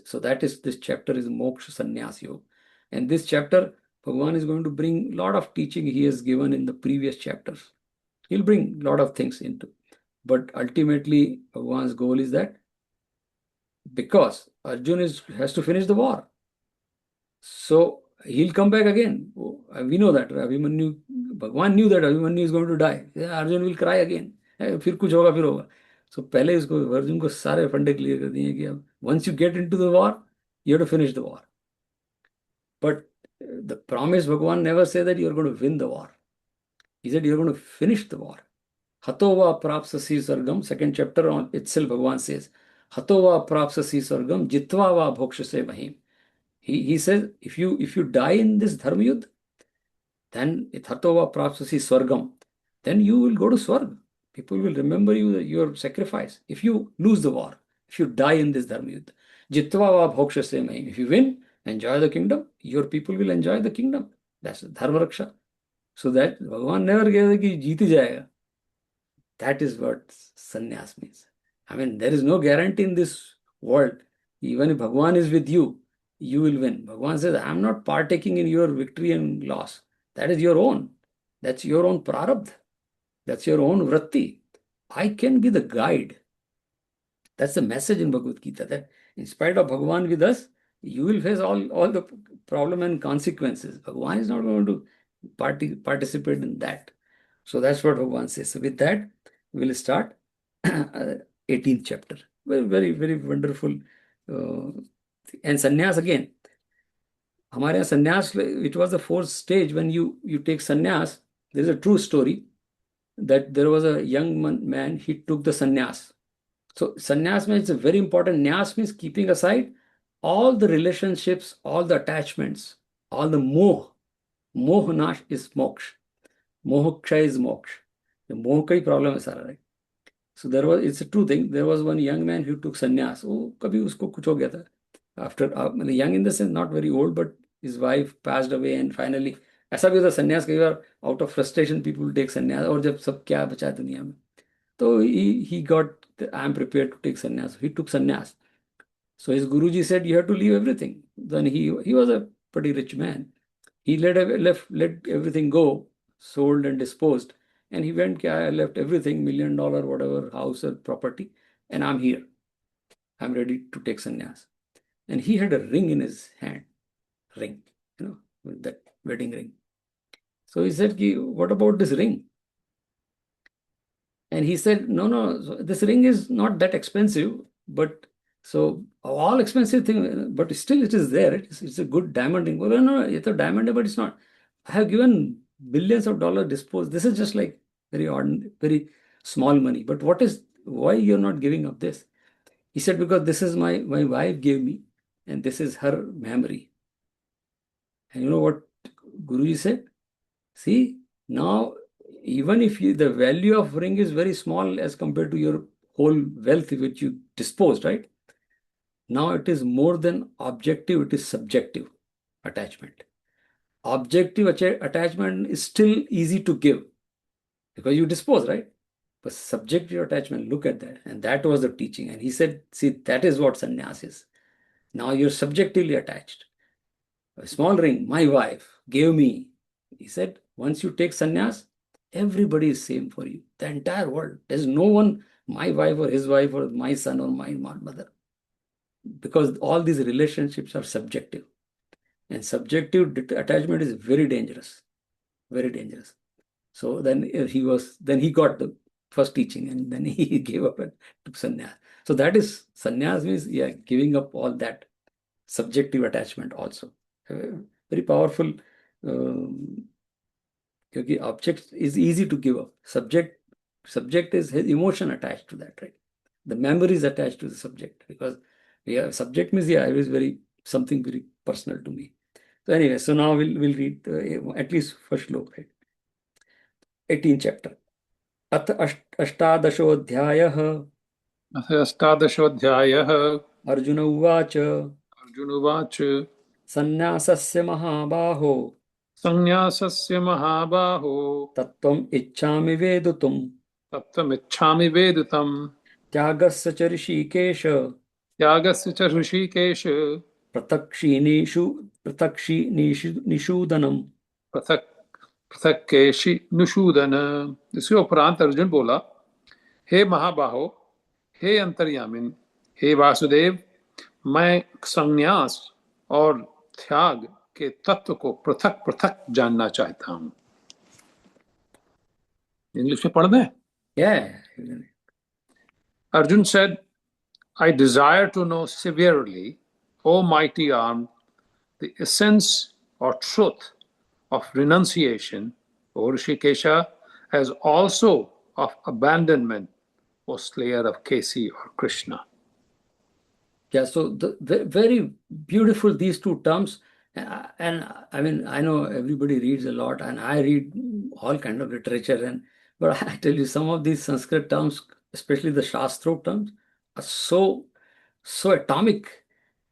chapter is moksha sannyas yoga. And this chapter, Bhagavan is going to bring a lot of teaching he has given in the previous chapters. He'll bring a lot of things into. But ultimately, Bhagavan's goal is that because Arjun has to finish the war. So he'll come back again. We know that Bhagavan knew that Abhimanyu is going to die. Arjun will cry again. फिर कुछ होगा फिर होगा. So पहले इसको अर्जुन को सारे फंडे क्लियर कर दिए कि अब once you get into the war, you have to finish the war. But the promise Bhagavan never said that you're going to win the war. He said you're going to finish the war. Hatova prapsasi sargam, second chapter on itself, Bhagavan says, Hatova prapsasi sargam, jitva va bhokshase mahim. He says, if you die in this dharma yudh, then hatova prapsasi swargam, then you will go to swarg. People will remember you, your sacrifice. If you lose the war, if you die in this dharma yudh, jitva va bhokshase mahim. If you win, enjoy the kingdom, your people will enjoy the kingdom. That's dharma raksha. So that Bhagavan never gave कि जीत ही जाएगा. That is what sannyas means. I mean, there is no guarantee in this world. Even if Bhagavan is with you, you will win. Bhagavan says, I am not partaking in your victory and loss. That is your own. That's your own prarabdha. That's your own vritti. I can be the guide. That's the message in Bhagavad Gita, that in spite of Bhagavan with us, you will face all the problem and consequences. Bhagavan is not going to participate in that. So that's what Bhagavan says. So with that, we'll start. 18th chapter. Very, very, very wonderful. And sannyas again. हमारे यहाँ sannyas, it was the fourth stage when you take sannyas. There is a true story that there was a young man, he took the sannyas. So sannyas means a very important. Nyas means keeping aside all the relationships, all the attachments, all the moh. Moh nash is moksha. Moksha is moksha. The moh ka hi problem है सारा, right? So there was, it's a true thing. There was one young man who took sannyas. वो कभी उसको कुछ हो गया था. After young in the sense not very old, but his wife passed away and finally ऐसा भी होता संन्यास कई बार out of frustration people take sannyas और जब सब क्या बचा है दुनिया में तो he got I am prepared to take sannyas. He took sannyas. So his Guruji said you have to leave everything. Then he was a pretty rich man. He let everything go, sold and disposed, and he went. I left everything, $1 million, whatever, house or property, and I'm here. I'm ready to take sannyas. And he had a ring in his hand, ring, with that wedding ring. So he said, what about this ring? And he said, no, this ring is not that expensive, but so all expensive thing, but still it is there. It's a good diamond ring. Well, no, it's a diamond, but it's not. I have given billions of dollars disposed. This is just like very ordinary, very small money. But why you're not giving up this? He said, because this is my wife gave me, and this is her memory. And you know what Guruji said? See, now even if the value of ring is very small as compared to your whole wealth which you disposed, right? Now it is more than objective, it is subjective attachment. Objective attachment is still easy to give because you dispose, right? But subjective attachment, look at that. And that was the teaching. And he said, see, that is what sannyas is. Now you're subjectively attached. A small ring, my wife gave me. He said, once you take sannyas, everybody is same for you. The entire world. There's no one, my wife or his wife or my son or my mother. Because all these relationships are subjective. And subjective attachment is very dangerous. Very dangerous. So then he got the first teaching and then he gave up and took sannyas. So that is, sannyas means, giving up all that subjective attachment also. Very powerful. Because object is easy to give up. Subject is his emotion attached to that, right? The memory is attached to the subject because subject means it is something very personal to me. So anyway, so now we'll read at least first look, right? 18th chapter. अथ अष्टादशोऽध्यायः. अथ अष्टादशोऽध्यायः. अर्जुन उवाच. अर्जुन उवाच. सन्न्यासस्य महाबाहो. सन्न्यासस्य महाबाहो. तत्त्वम् इच्छामि वेदितुम्. तत्त्वमिच्छामि वेदितुम्. त्यागस्य च ऋषिकेश. त्यागस्य च ऋषिकेश. प्रतक्षिणीषूदनम्. पृथक पृथक केशि निषूदन. इसके उपरांत अर्जुन बोला, हे महाबाहो, हे अंतर्यामिन, हे वासुदेव, मैं संन्यास और त्याग के तत्व को पृथक पृथक जानना चाहता हूं. इंग्लिश में पढ़ दें? Yeah. Arjun said, I desire to know severely, O mighty arm, the essence or truth of renunciation, O Rishikesha, as also of abandonment, O slayer of Kesi or Krishna. Yeah, so very beautiful these two terms. And I mean, I know everybody reads a lot and I read all kind of literature, but I tell you, some of these Sanskrit terms, especially the Shastra terms, are so atomic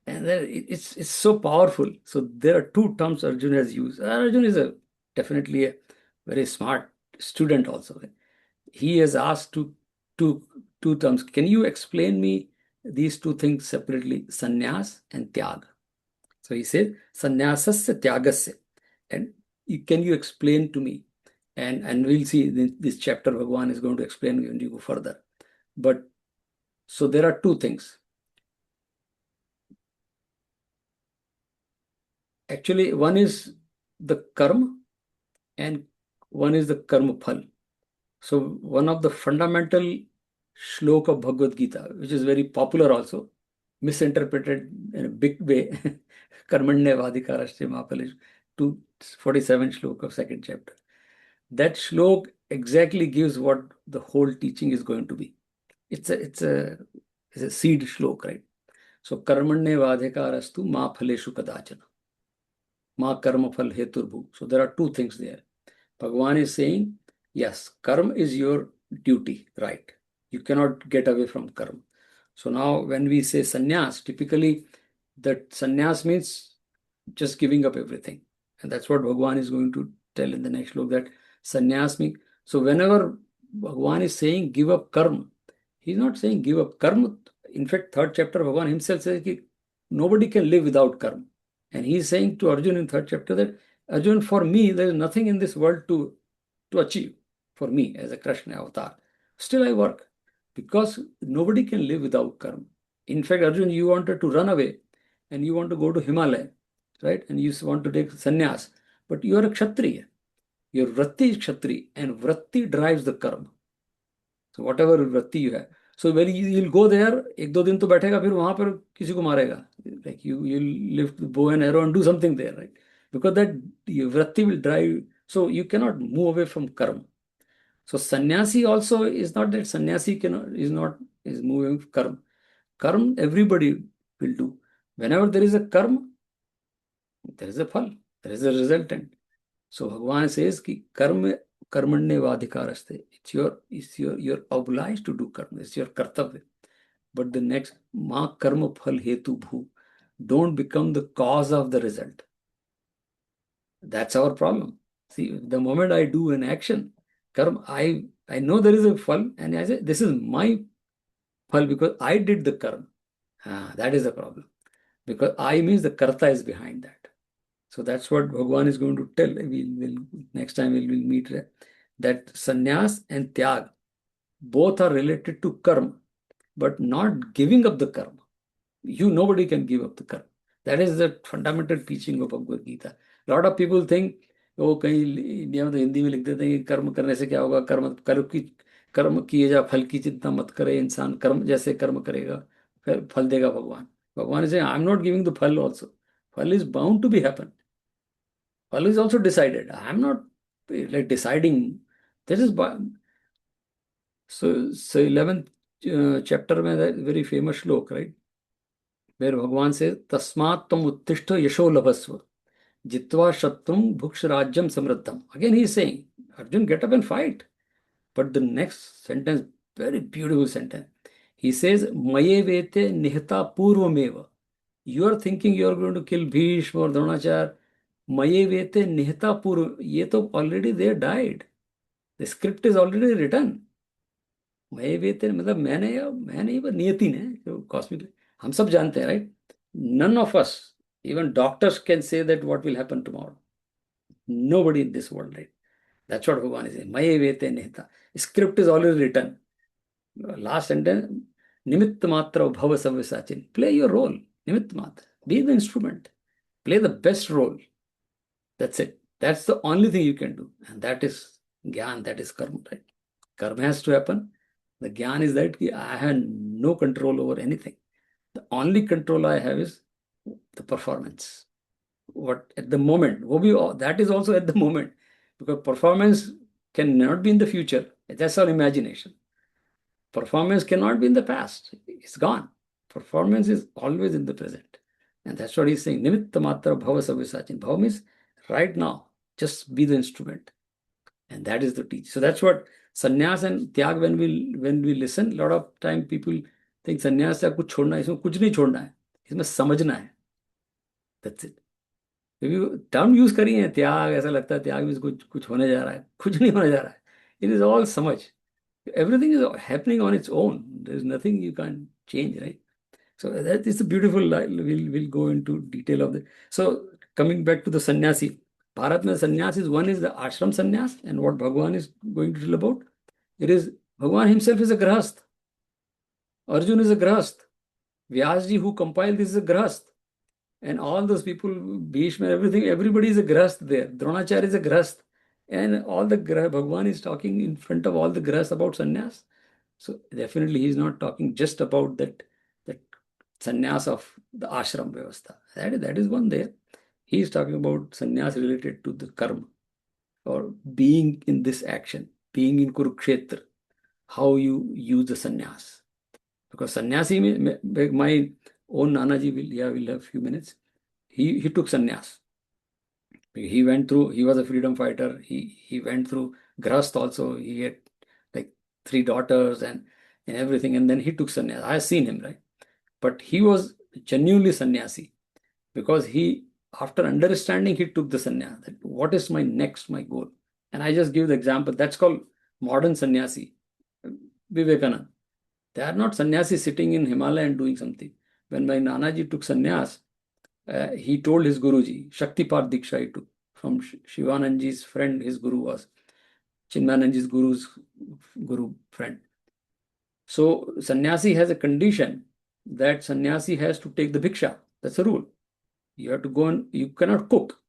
and then it's so powerful. So there are two terms Arjun has used. Arjun is definitely a very smart student also. He has asked two terms. Can you explain me these two things separately, sannyas and tyag? So he says, sannyasasya tyagasya. And can you explain to me? And we'll see in this chapter, Bhagavan is going to explain when you go further. But so there are two things. Actually, one is the karma and one is the karma phal. So one of the fundamental shlok of Bhagavad Gita, which is very popular also, misinterpreted in a big way. Karmanya Vadhikarashte Mapalish, 247 shlok of second chapter. That shlok exactly gives what the whole teaching is going to be. It's a seed shlok, right? So Karmanya Vadhikarastu Ma Phaleshu Kadachana. Ma Karma Phal Heturbhu. So there are two things there. Bhagavan is saying, yes, karma is your duty, right? You cannot get away from karma. So now when we say sannyas, typically that sannyas means just giving up everything. And that's what Bhagavan is going to tell in the next look, that sannyas means. So whenever Bhagavan is saying give up karma, he's not saying give up karma. In fact, third chapter, Bhagavan himself says that nobody can live without karma. And he's saying to Arjun in third chapter that Arjun, for me, there is nothing in this world to achieve for me as a Krishna avatar. Still, I work because nobody can live without karma. In fact, Arjun, you wanted to run away and you want to go to Himalaya, right? And you want to take sannyas, but you are a Kshatriya. Your Vritti is Kshatri, and Vritti drives the karma. So whatever Vritti you have. So when you'll go there, एक दो दिन तो बैठेगा, फिर वहां पर किसी को मारेगा. Like you'll lift the bow and arrow and do something there, right? Because that your Vritti will drive. So you cannot move away from karma. So sannyasi also is not that sannyasi is moving karma. Karma everybody will do. Whenever there is a karma, there is a phal, there is a resultant. So Bhagavan says ki karma karmanye vadhikaraste. You're obliged to do karma. It's your kartavya. But the next ma karma phal hetu bhu. Don't become the cause of the result. That's our problem. See, the moment I do an action, karma, I know there is a phal, and I say this is my phal because I did the karma. That is the problem. Because I means the karta is behind that. So that's what Bhagavan is going to tell. Next time we will meet that sannyas and tyag both are related to karma, but not giving up the karma. Nobody can give up the karma. That is the fundamental teaching of Bhagavad Gita. A lot of people think, वो कहीं India में तो हिंदी में लिख देते हैं कि कर्म करने से क्या होगा, कर्म किए जा, फल की चिंता मत करे, इंसान कर्म जैसे कर्म करेगा फिर फल देगा भगवान. भगवान is saying, I'm not giving the phal also. Phal is bound to be happen. Phal is also decided. I'm not like deciding. This is so 11th chapter में that very famous श्लोक, right? Where Bhagavan says, Tasmat tam uttishta yasho labhasva. Jitva shatrum bhuksh rajyam samriddham. Again he is saying, Arjun, get up and fight. But the next sentence, very beautiful sentence. He says, Maye vete nihta purvameva. You are thinking you are going to kill Bhishma or Dronachar. Maye vete nihta purva. Ye to already they died. The script is already written. Maye vete मतलब मैं नहीं पर नियति ने cosmic हम सब जानते हैं, right? None of us, even doctors can say that what will happen tomorrow. Nobody in this world, right? That's what Bhagavan is saying. Maye vete nihta. Script is already written. Last sentence, Nimitt matra bhava savyasachin. Play your role. Nimitt matra. Be the instrument. Play the best role. That's it. That's the only thing you can do. And that is Gyan, that is karma, right? Karma has to happen. The Gyan is that I have no control over anything. The only control I have is the performance. What at the moment, that is also at the moment, because performance cannot be in the future. That's our imagination. Performance cannot be in the past. It's gone. Performance is always in the present. And that's what he's saying. Nimitta matra bhava savyasachin. Bhava means right now. Just be the instrument. And that is the teach. So that's what sannyas and tyag, when we listen, a lot of time people think sannyas या कुछ छोड़ना है, इसमें कुछ नहीं छोड़ना है, इसमें समझना है. That's it. टर्म यूज करी है त्याग, ऐसा लगता है त्याग में कुछ कुछ होने जा रहा है, कुछ नहीं होने जा रहा है. इट इज ऑल समझ. Everything is happening on its own. There is nothing you can change, right? So that is a beautiful line. We'll go into detail of that. So coming back to the sannyasi, Bharat mein sannyas is one is the ashram sannyas, and what Bhagavan is going to tell about, it is Bhagavan himself is a grahast. Arjun is a grahast. Vyasji who compiled this is a grahast. And all those people, Bhishma, everything, everybody is a grahast there. Dronacharya is a grahast. And all the Bhagavan is talking in front of all the grahas about sannyas. So definitely he's not talking just about that sannyas of the ashram vyavastha. That is one there. He is talking about sannyas related to the karma, or being in this action, being in Kurukshetra, how you use the sannyas. Because sannyasi, my own Nanaji will have a few minutes. He took sannyas. He went through, he was a freedom fighter. He went through Grahast also. He had like 3 daughters and everything. And then he took sannyas. I have seen him, right? But he was genuinely sannyasi, because he, after understanding, he took the sannyas. That what is my goal? And I just give the example. That's called modern sannyasi. Vivekananda. They are not sannyasi sitting in Himalaya and doing something. When my Nanaji took sannyas, he told his Guruji, Shaktipat Diksha he took from Shivananji's friend, his Guru was Chinmayananji's Guru's Guru friend. So sannyasi has a condition that sannyasi has to take the bhiksha. That's a rule. You have to go and you cannot cook.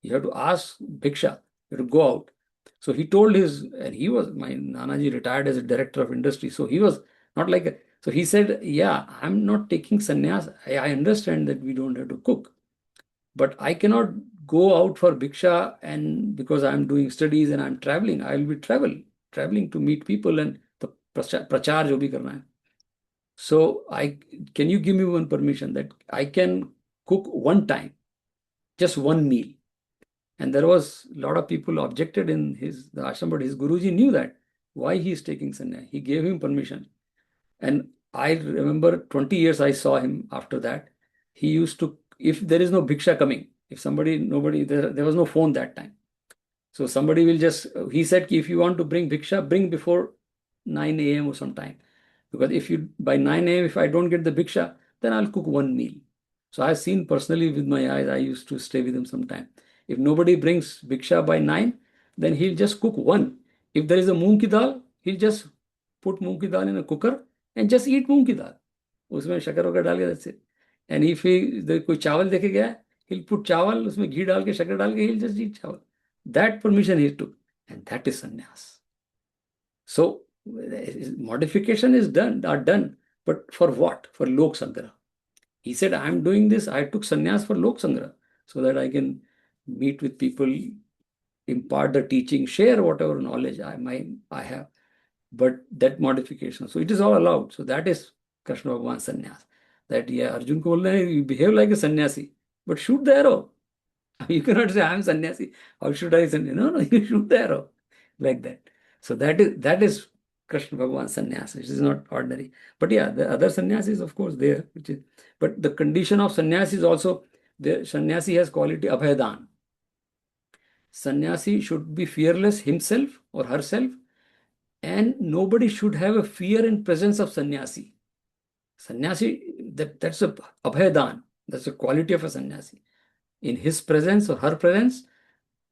You have to ask bhiksha. You have to go out. So he told his, and he was, my Nanaji retired as a director of industry. So he was not like, so he said, yeah, I'm not taking sannyas. I understand that we don't have to cook, but I cannot go out for bhiksha, and because I'm doing studies and I'm traveling, I'll be traveling to meet people and the prachar jo bhi karna hai. So can you give me one permission that I can cook one time, just one meal? And there was a lot of people objected in the ashram, but his Guruji knew that why he is taking sannyas. He gave him permission. And I remember 20 years I saw him after that. He used to, if there is no bhiksha coming, if nobody, there was no phone that time. So somebody will just, he said, if you want to bring bhiksha, bring before 9 a.m. or sometime. Because by 9 a.m., if I don't get the bhiksha, then I'll cook one meal. So I've seen personally with my eyes, I used to stay with him sometime. If nobody brings bhiksha by 9, then he'll just cook one. If there is a moong ki dal, he'll just put moong ki dal in a cooker and just eat moong ki dal. उसमें शक्कर वक्कर डाल के, that's it. And if कोई चावल देखे गया है, he'll put चावल, उसमें घी डाल के, शक्कर डाल के, he'll just eat चावल. That permission he took, and that is sannyas. So modification are done, but for what? For lok sangra. He said, I'm doing this, I took sannyas for lok sangra, so that I can meet with people, impart the teaching, share whatever knowledge I have. But that modification, so it is all allowed. So that is Krishna Bhagavan sannyas. That, yeah, Arjun ko bolna hai, you behave like a sannyasi, but shoot the arrow. You cannot say, I am sannyasi. How should I sannyasi? No, you shoot the arrow like that. So that is Krishna Bhagavan sannyas. It is not ordinary. But yeah, the other sannyasis, of course, there. But the condition of sannyasi is also, the sannyasi has quality abhaydan. Sannyasi should be fearless himself or herself, and nobody should have a fear in presence of sannyasi. Sannyasi, that's a abhaydan. That's the quality of a sannyasi. In his presence or her presence,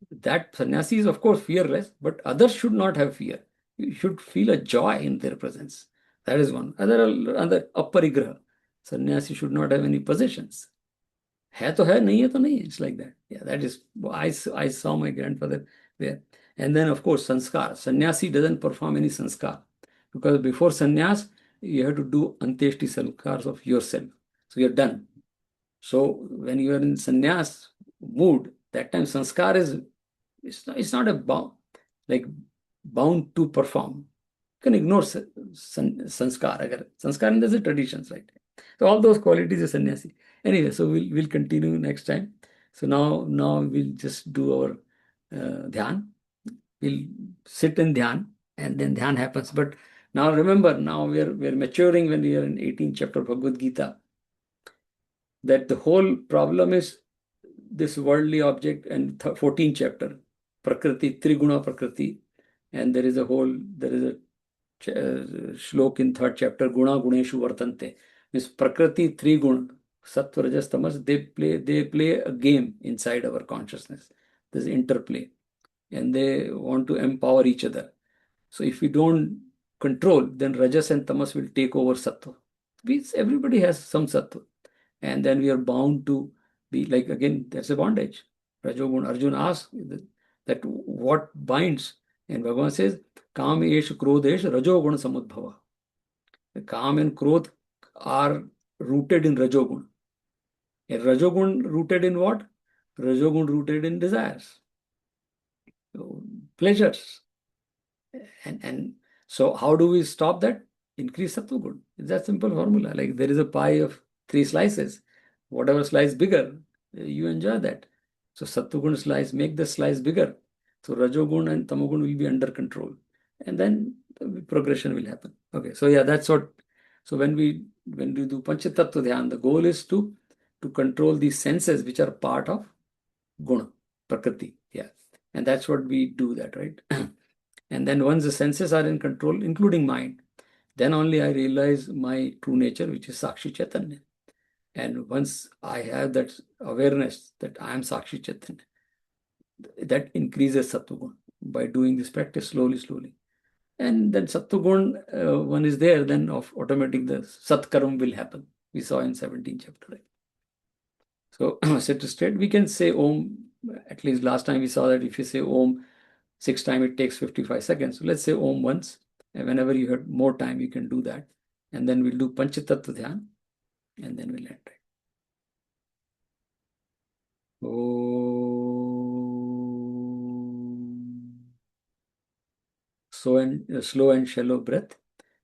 that sannyasi is of course fearless, but others should not have fear. You should feel a joy in their presence. That is one. Other aparigraha. Sannyasi should not have any possessions. है तो है, नहीं है तो नहीं है. It's like that. Yeah, that is, I saw my grandfather there. And then of course sanskar. Sannyasi doesn't perform any sanskar, because before sannyas you have to do antyeshti sanskars of yourself. So you're done. So when you are in sannyas mood, that time sanskar is, it's not a bound to perform. You can ignore sanskar. Sanskar in the traditions, right? So all those qualities of sannyasi. Anyway, so we'll continue next time. So now we'll just do our dhyan. We'll sit in dhyan, and then dhyan happens. But now remember, now we're maturing when we are in 18th chapter of Bhagavad Gita. That the whole problem is this worldly object, and 14th chapter, Prakriti, Triguna Prakriti, and there is a shlok in 3rd chapter, Guna Guneshu Vartante. This Prakriti, 3 guna, Sattva, Rajas, Tamas, they play a game inside our consciousness. There's interplay, and they want to empower each other. So if we don't control, then Rajas and Tamas will take over Sattva. Everybody has some Sattva, and then we are bound to be like, again, that's a bondage. Rajogun, Arjun asks that what binds, and Bhagavan says, Kam esh, Krodh esh, Rajogun samudbhava. Kaam and Krodh are rooted in Rajogun. And Rajogun rooted in what? Rajogun rooted in desires, pleasures. And so how do we stop that? Increase sattva gun. It's that simple formula. Like there is a pie of 3 slices. Whatever slice bigger, you enjoy that. So sattva gun slice, make the slice bigger. So rajogun and tamogun will be under control. And then the progression will happen. Okay, so yeah, that's what. So when we do panchatattva dhyan, the goal is to control these senses which are part of guna, prakriti. Yeah. And that's what we do that, right? And then once the senses are in control, including mind, then only I realize my true nature, which is Sakshi Chaitanya. And once I have that awareness that I am Sakshi Chaitanya, that increases Sattvagun by doing this practice slowly, slowly. And then Sattvagun, one is there, then automatic the Satkaram will happen. We saw in 17th chapter. Right? So set to state, we can say Om, at least last time we saw that if you say Om 6 times, it takes 55 seconds. So let's say Om once, and whenever you have more time, you can do that. And then we'll do Panchatattva Dhyan, and then we'll end it. Om. Slow and shallow breath.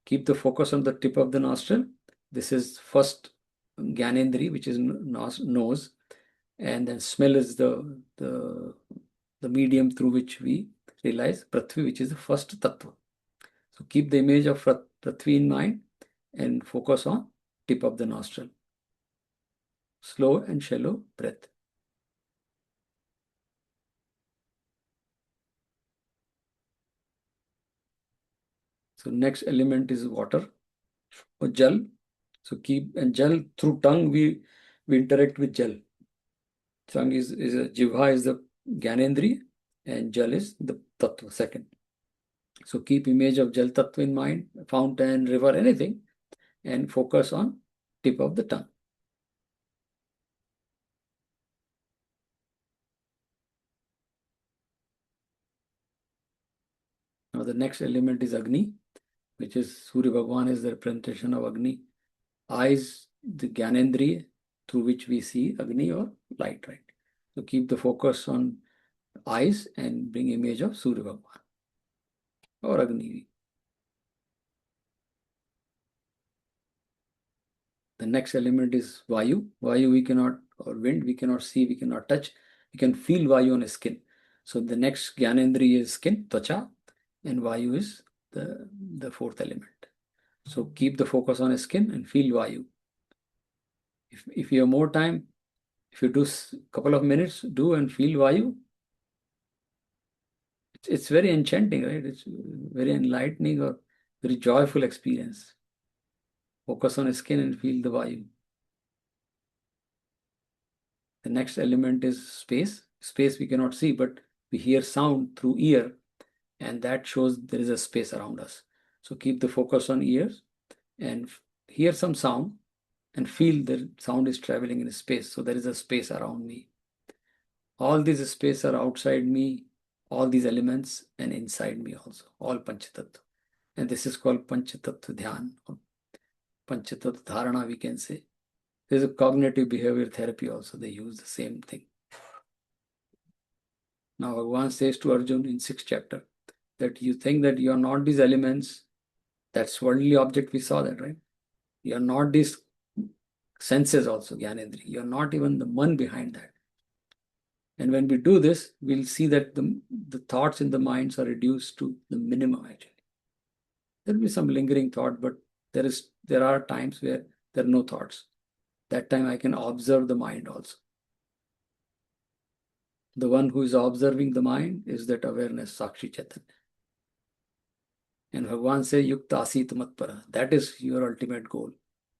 Keep the focus on the tip of the nostril. This is first Gyanendri, which is nose, and then smell is the medium through which we realize Prithvi, which is the first tattva. So keep the image of Prithvi in mind and focus on tip of the nostril. Slow and shallow breath. So next element is water or jal. So keep, and jal through tongue we interact with jal. Tongue is a jivha is the Gyanendri and jal is the tattva second. So keep image of jal tattva in mind, fountain, river, anything, and focus on tip of the tongue. Now the next element is Agni, which is Surya Bhagwan is the representation of Agni. Eyes, the Gyanendri, through which we see Agni or light, right? So keep the focus on eyes and bring image of Surya Bhagwan or Agni. The next element is Vayu. Vayu we cannot, or wind, we cannot see, we cannot touch. We can feel Vayu on the skin. So the next Gyanendri is skin, Tvacha, and Vayu is the fourth element. So keep the focus on the skin and feel Vayu. If you have more time, if you do a couple of minutes, do and feel Vayu. It's very enchanting, right? It's very enlightening or very joyful experience. Focus on the skin and feel the Vayu. The next element is space. Space we cannot see, but we hear sound through ear, and that shows there is a space around us. So keep the focus on ears and hear some sound and feel the sound is traveling in space. So there is a space around me. All these space are outside me, all these elements, and inside me also, all Panchatattva. And this is called Panchatattva Dhyan, or Panchatattva Dharana, we can say. There's a cognitive behavior therapy also, they use the same thing. Now Bhagavan says to Arjun in 6th chapter that you think that you are not these elements, that's worldly object, we saw that, right? You are not these senses also, Gyanendri. You are not even the man behind that. And when we do this, we'll see that the thoughts in the minds are reduced to the minimum actually. There will be some lingering thought, but there are times where there are no thoughts. That time I can observe the mind also. The one who is observing the mind is that awareness, Sakshi Chaitanya. And Bhagavan says, Yukta Asit Matpara. That is your ultimate goal.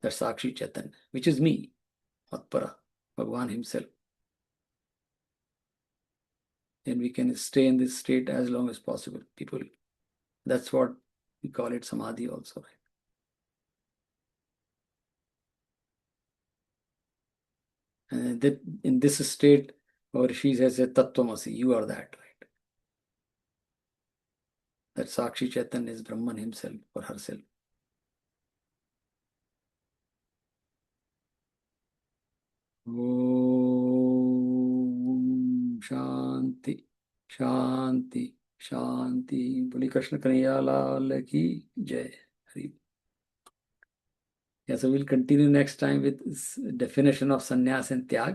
That's Sakshi Chaitanya, which is me, Matpara, Bhagavan himself. And we can stay in this state as long as possible. People, that's what we call it Samadhi also. Right? And that in this state, our Rishi says, Tattvamasi, you are that, right? That Sakshi Chaitanya is Brahman himself or herself. Om Shanti शांति शांति। बोली कृष्ण कन्हैया लाल की जय। Hari. Yeah, so we'll continue next time with this definition of sannyas and tyag.